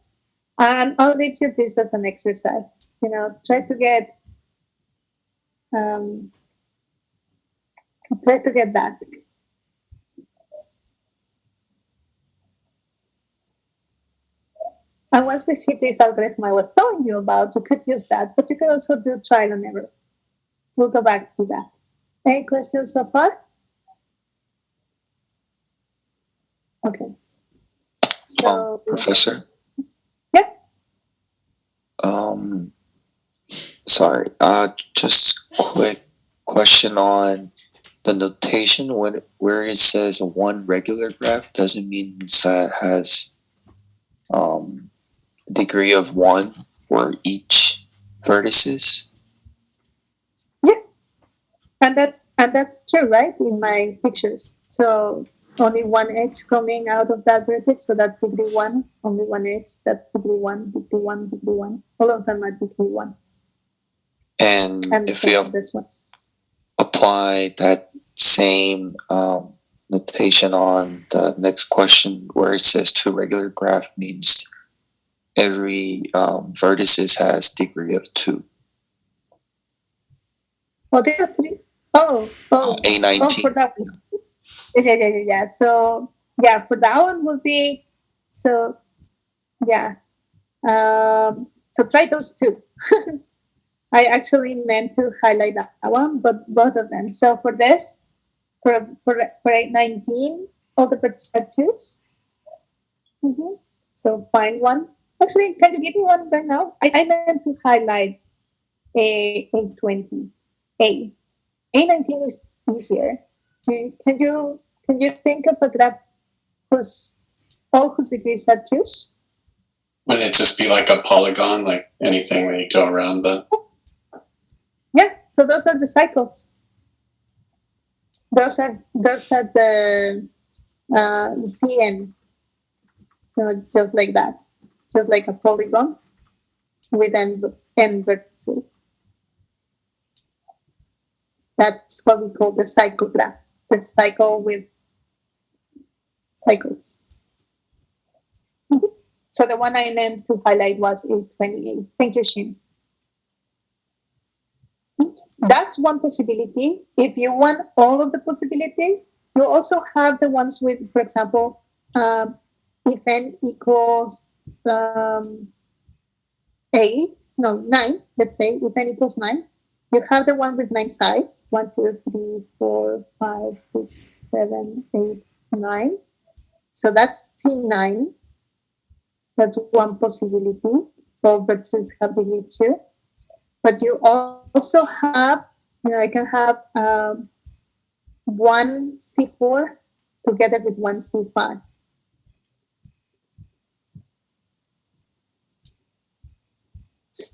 And I'll leave you this as an exercise. Try to get that. And once we see this algorithm I was telling you about, you could use that, but you could also do trial and error. We'll go back to that. Any questions so far? Okay. So, Professor? Yeah. Sorry. Just quick question on the notation. Where it says one regular graph doesn't mean that has degree of 1 for each vertices. Yes. And that's true, right? In my pictures. So only one edge coming out of that vertex, so that's degree 1. Only one edge, that's degree 1, degree 1, degree 1. All of them are degree 1. And if we apply that same notation on the next question where it says two regular graph means every vertices has degree of 2. Oh, there are 3. Oh. A19. Oh, for that one. Yeah. So, yeah, for that one would be, so, yeah. So try those two. I actually meant to highlight that one, but both of them. So for this, for 819, all the vertices are 2s. Mm-hmm. So find one. Actually, can you give me one right now? I meant to highlight A20. A19 is easier. Can you think of a graph whose degrees are 2s? Wouldn't it just be like a polygon, like anything when you go around the... Yeah, so those are the cycles. Those are the CN, just like that, just like a polygon with n vertices. That's what we call the cycle graph. The cycle with cycles. So the one I meant to highlight was A28. Thank you, Shin. That's one possibility. If you want all of the possibilities, you also have the ones with, for example, if n equals 9, let's say, if n equals 9, you have the one with 9 sides, 1, 2, 3, 4, 5, 6, 7, 8, 9. So that's T9. That's one possibility. All vertices have degree 2. But you also have, I can have one C4 together with one C5. So,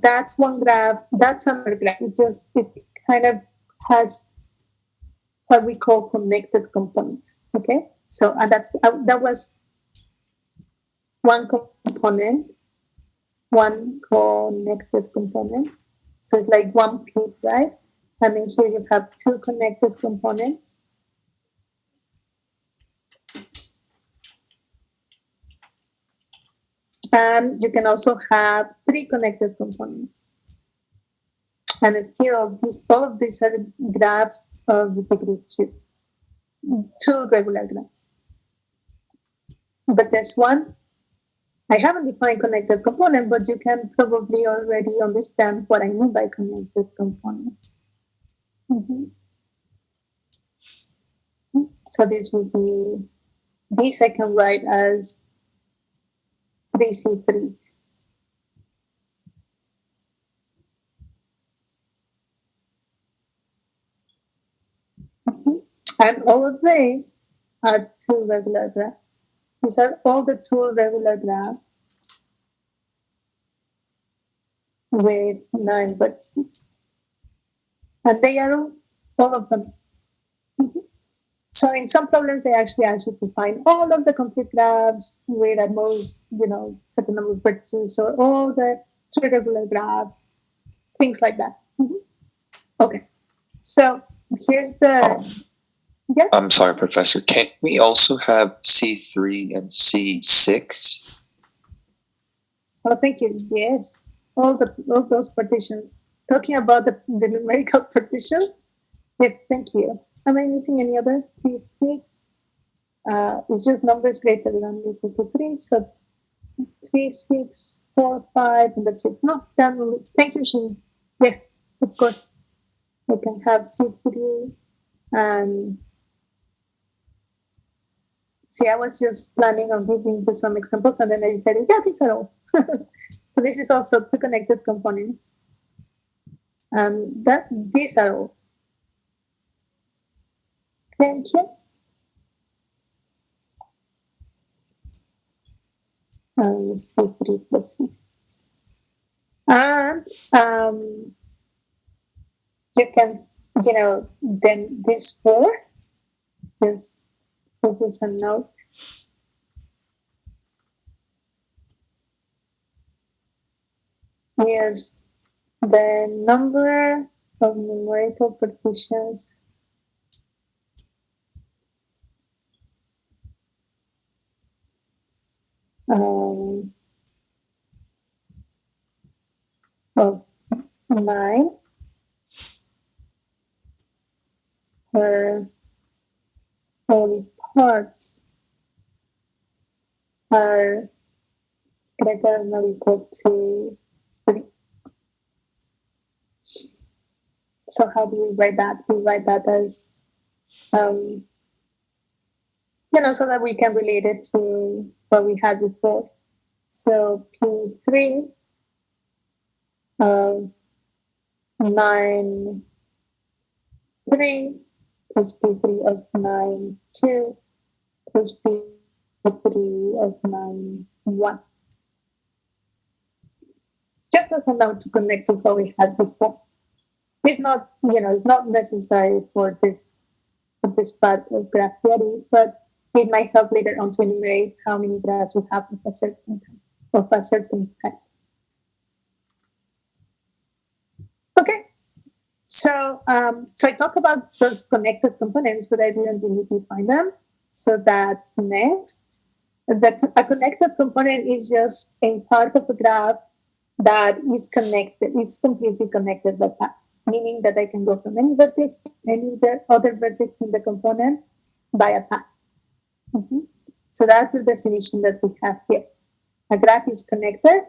that's one graph. That's another graph. It kind of has what we call connected components. Okay, so and that was one component, one connected component. So it's like one piece, right? And then here you have two connected components. And you can also have three connected components. And still, all of these are graphs of the degree two regular graphs. But there's one, I haven't defined connected component, but you can probably already understand what I mean by connected component. So this would be, this I can write as 3C3s. And all of these are two regular graphs. These are all the two regular graphs with 9 vertices. And they are all of them. So in some problems, they actually ask you to find all of the complete graphs with at most, certain number of vertices, or all the two regular graphs, things like that. Okay. So here's the... Yeah. I'm sorry, Professor. Can't we also have C3 and C6? Oh, thank you. Yes. All those partitions. Talking about the numerical partitions. Yes, thank you. Am I missing any other? C6. It's just numbers greater than or equal to 3. So 3, 6, 4, 5, and that's it. No, done. Thank you, Shin. Yes, of course. We can have C3 and... See, I was just planning on giving you some examples, and then I decided, yeah, these are all. So this is also two connected components. These are all. Thank you. And C3 plus C6. And you can, then this 4, just this is a note. Yes, the number of numerical partitions of 9 per whole parts are greater than or equal to 3. So how do we write that? We write that as, so that we can relate it to what we had before. So P3 9, 3 plus P3 of 9, 2 plus P3 of 9, 1. Just as a note to connect to what we had before. It's not, it's not necessary for this part of graph theory, but it might help later on to enumerate how many graphs we have of a certain type. Okay. So I talked about those connected components, but I didn't really define them. So that's next. A connected component is just a part of a graph that is connected. It's completely connected by paths, meaning that I can go from any vertex to any other vertex in the component by a path. So that's the definition that we have here. A graph is connected.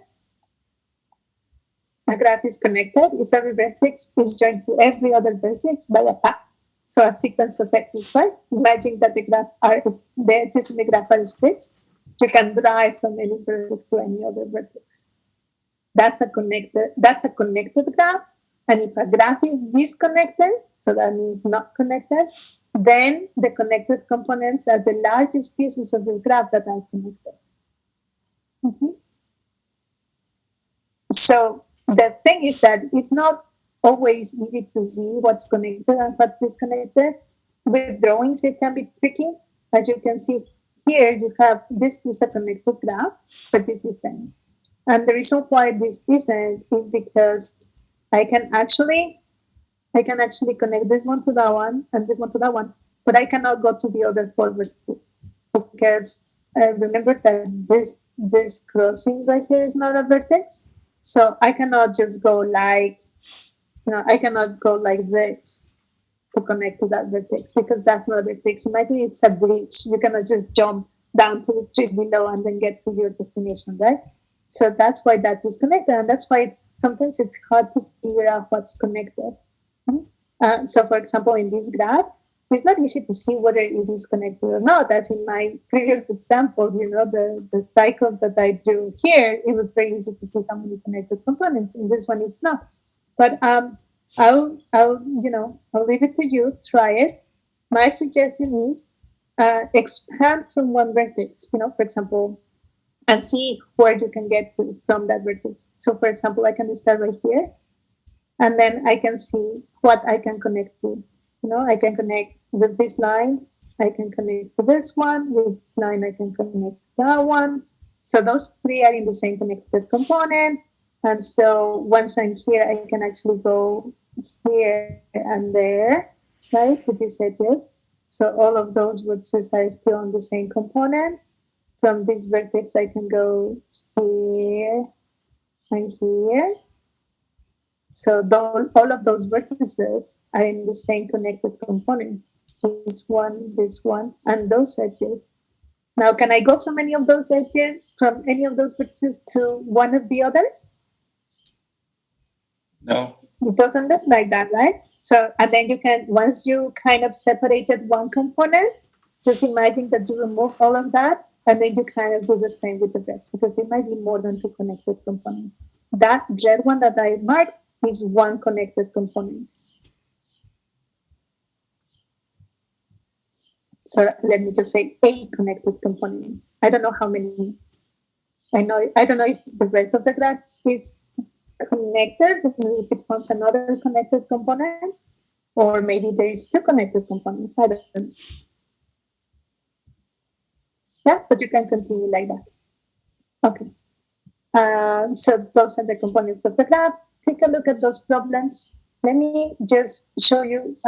A graph is connected if every vertex is joined to every other vertex by a path. So a sequence of edges, right? Imagine that the edges in the graph are split. You can drive from any vertex to any other vertex. That's a connected graph. And if a graph is disconnected, so that means not connected, then the connected components are the largest pieces of the graph that are connected. So the thing is that it's not always easy to see what's connected and what's disconnected. With drawings, it can be tricky. As you can see here, you have, this is a connected graph, but this isn't. And the reason why this isn't is because I can actually I can actually connect this one to that one and this one to that one, but I cannot go to the other 4 vertices because remember that this crossing right here is not a vertex. So I cannot just go like, I cannot go like this to connect to that vertex because that's not a vertex. Imagine it's a bridge. You cannot just jump down to the street below and then get to your destination, right? So that's why that is connected, and that's why sometimes it's hard to figure out what's connected. So, for example, in this graph, it's not easy to see whether it is connected or not. As in my previous example, the cycle that I drew here, it was very easy to see how many connected components. In this one, it's not. But I'll leave it to you. Try it. My suggestion is expand from one vertex. For example, and see where you can get to from that vertex. So, for example, I can start right here, and then I can see what I can connect to. I can connect with this line. I can connect to this one. With this line, I can connect to that one. So those three are in the same connected component. And so once I'm here, I can actually go here and there, right, with these edges. So all of those vertices are still on the same component. From this vertex, I can go here and here. So all of those vertices are in the same connected component. This one, and those edges. Now, can I go from any of those edges, from any of those vertices to one of the others? No. It doesn't look like that, right? So, and then you can, once you kind of separated one component, just imagine that you remove all of that, and then you kind of do the same with the rest, because it might be more than 2 connected components. That red one that I marked is 1 connected component. So let me just say a connected component. I don't know how many. I don't know if the rest of the graph is connected, if it forms another connected component, or maybe there is 2 connected components. I don't know. Yeah, but you can continue like that. Okay. So those are the components of the graph. Take a look at those problems. Let me just show you.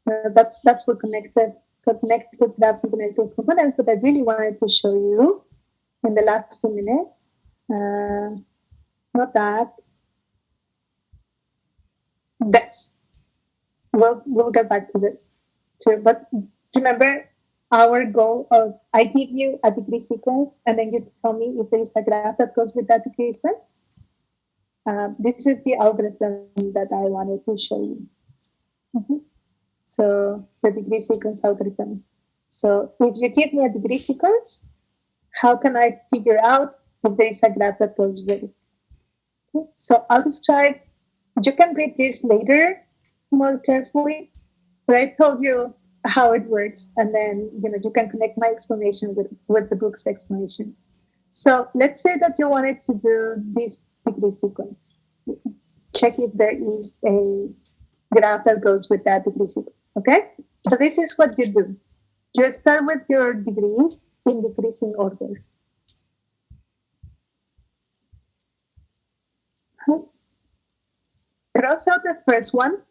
That's for connected graphs and connected components. But I really wanted to show you in the last 2 minutes. Not that. This. We'll get back to this too. But remember our goal of I give you a degree sequence and then you tell me if there is a graph that goes with that degree sequence. This is the algorithm that I wanted to show you. So the degree sequence algorithm. So if you give me a degree sequence, how can I figure out if there is a graph that goes with it? Okay. So I'll describe. You can read this later more carefully, but I told you how it works, and then you can connect my explanation with the book's explanation. So let's say that you wanted to do this degree sequence. Let's check if there is a graph that goes with that degree sequence. Okay, so this is what you do. You start with your degrees in decreasing order. Cross out the first one.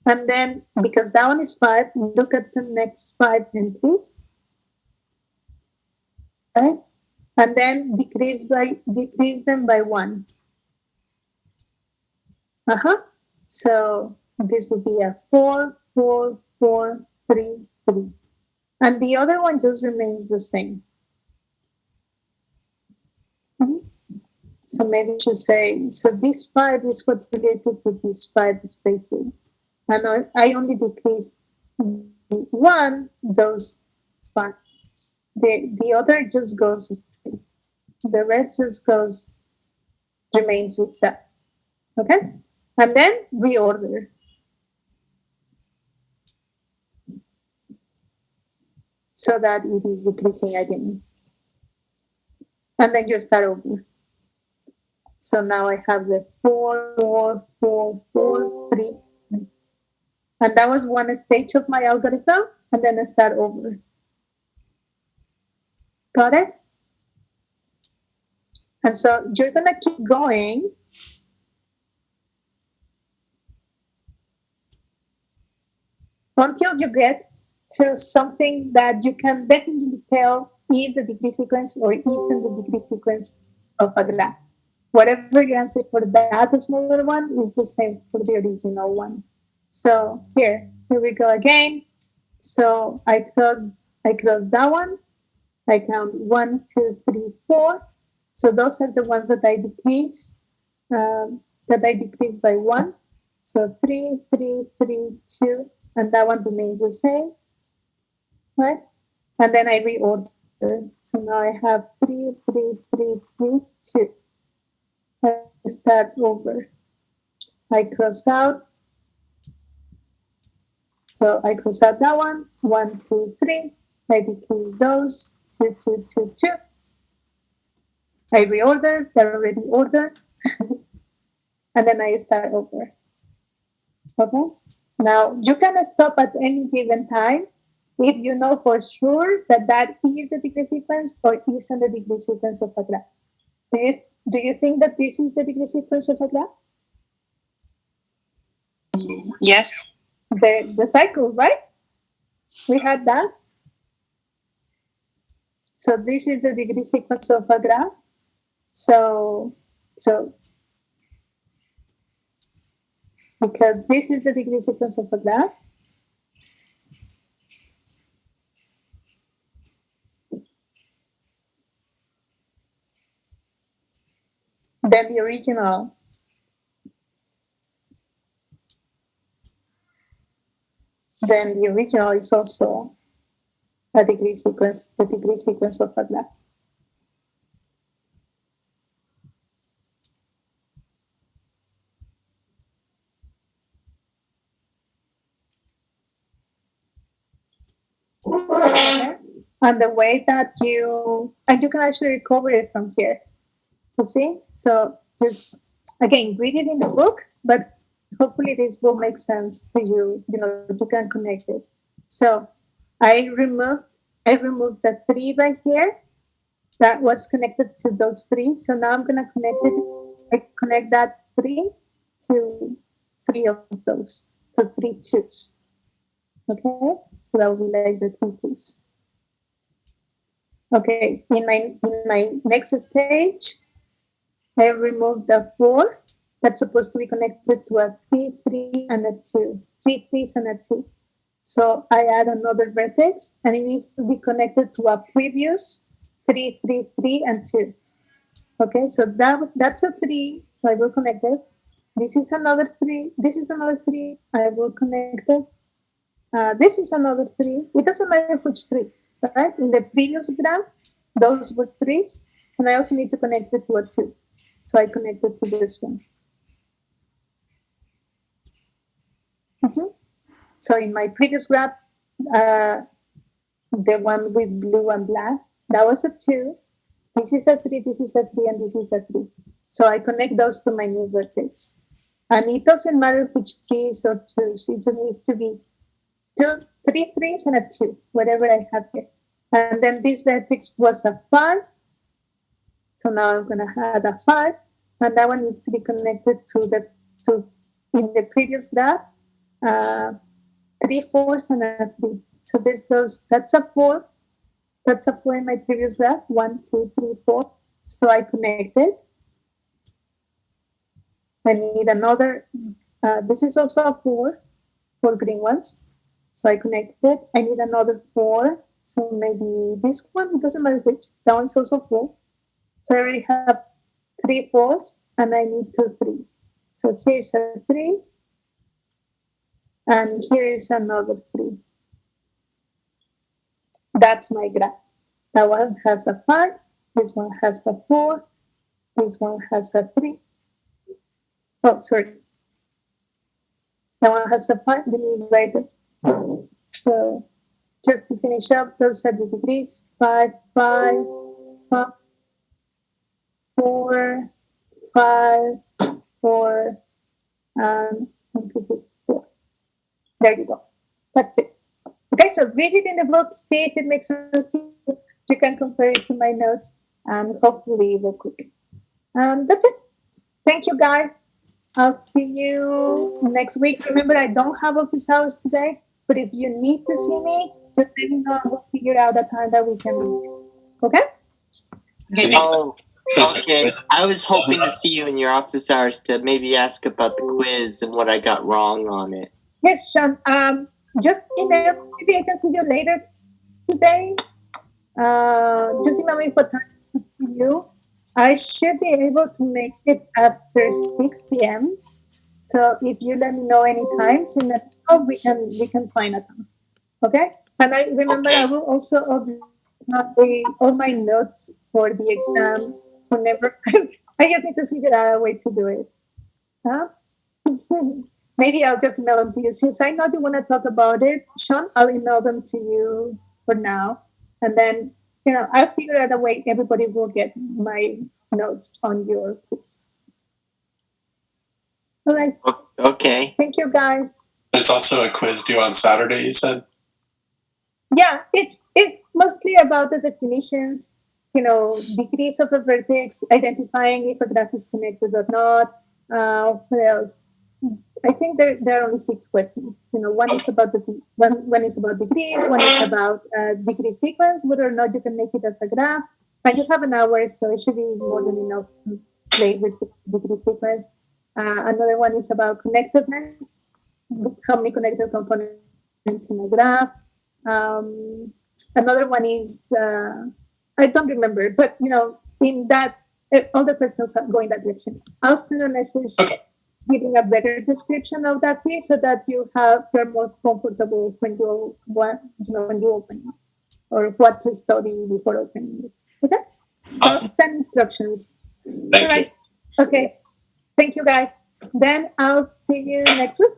And then, because that one is 5, look at the next 5 entries. Right? And then decrease them by 1. So this would be a 4, 4, 4, 3, 3. And the other one just remains the same. So maybe you should say, so this 5 is what's related to these 5 spaces. And I only decrease 1, those 5. The other just goes, the rest just remains itself. Okay? And then reorder. So that it is decreasing again. And then you start over. So now I have the 4, 4, 4, 4, 3. And that was one stage of my algorithm. And then I start over. Got it? And so you're going to keep going until you get to something that you can definitely tell is the degree sequence or isn't the degree sequence of a graph. Whatever you answer for that smaller one is the same for the original one. So here we go again. So I close that one. I count 1, 2, 3, 4. So those are the ones that I decrease. That I decrease by 1. So 3, 3, 3, 2, and that one remains the same, right? And then I reorder. So now I have 3, 3, 3, 3, 2. I start over. I cross out. So I cross out that one. 1, 2, 3. I decrease those. 2, 2, 2, 2. I reorder. They're already ordered. And then I start over. Okay? Now, you can stop at any given time if you know for sure that that is the degree sequence or isn't the degree sequence of a graph. Do you think that this is the degree sequence of a graph? Yes. The cycle, right? We had that. So this is the degree sequence of a graph. So because this is the degree sequence of a graph, then the original is also a degree sequence, the degree sequence of a graph. Okay. And the way that you can actually recover it from here. You see? So just again, read it in the book, but hopefully this will make sense to you. You know, you can connect it. So I removed the 3 right here that was connected to those 3. So now I'm gonna connect that 3 to 3 of those, to 3 twos. Okay, so that will be like the 3 twos. Okay, in my next page, I removed the 4 that's supposed to be connected to a 3, 3, and a 2. 3 3s and a 2. So I add another vertex, and it needs to be connected to a previous 3, 3, 3, and 2. Okay, so that's a 3, so I will connect it. This is another 3. This is another 3. I will connect it. This is another 3. It doesn't matter which 3s, right? In the previous graph, those were 3s, and I also need to connect it to a 2. So I connected to this one. So in my previous graph, the one with blue and black, that was a 2. This is a 3, this is a 3, and this is a 3. So I connect those to my new vertex. And it doesn't matter which 3s or 2s. It just needs to be 3 3s and a 2, whatever I have here. And then this vertex was a 5. So now I'm going to add a 5. And that one needs to be connected to in the previous graph, 3 4s and a 3. So this goes, that's a 4. That's a 4 in my previous graph. 1, 2, 3, 4. So I connected. I need another, this is also a 4 green ones. So I connected. I need another 4. So maybe this one, it doesn't matter which. That one's also 4. So I already have 3 4s and I need 2 3s. So here's a 3. And here is another 3. That's my graph. That one has a 5. This one has a 4. This one has a 3. Oh, sorry. That one has a 5. Let me write it. So just to finish up, those are the degrees. 5, 5, 5, 4, 5, 4, and 1, 2, 3, 4. There you go. That's it. Okay, so read it in the book, see if it makes sense to you. You can compare it to my notes, and hopefully it will click. That's it. Thank you, guys. I'll see you next week. Remember, I don't have office hours today. But if you need to see me, just let me know and we'll figure out a time that we can meet. Okay? Okay, thanks. Oh, okay. I was hoping to see you in your office hours to maybe ask about the quiz and what I got wrong on it. Yes, Sean. Just email. Maybe I can see you later today. Just email me what time to see you. I should be able to make it after 6 p.m. So if you let me know any times in the we can find a time. Okay? And I remember Okay. I will also upload all my notes for the exam whenever I just need to figure out a way to do it. Huh? Maybe I'll just email them to you. Since I know you want to talk about it, Sean, I'll email them to you for now. And then, I'll figure out a way everybody will get my notes on your quiz. All right. Okay. Thank you, guys. There's also a quiz due on Saturday, you said? Yeah, it's mostly about the definitions, degrees of a vertex, identifying if a graph is connected or not. What else? I think there are only 6 questions. One is about one is about degrees, one is about degree sequence, whether or not you can make it as a graph. And you have an hour, so it should be more than enough to play with the degree sequence. Another one is about connectedness, how many connected components in a graph. Another one is I don't remember, but in that all the questions go in that direction. I'll send a message giving a better description of that piece so that you're more comfortable when you open it, or what to study before opening it. Okay, so Awesome. send instructions. Thank All right. Okay. Thank you, guys. Then I'll see you next week.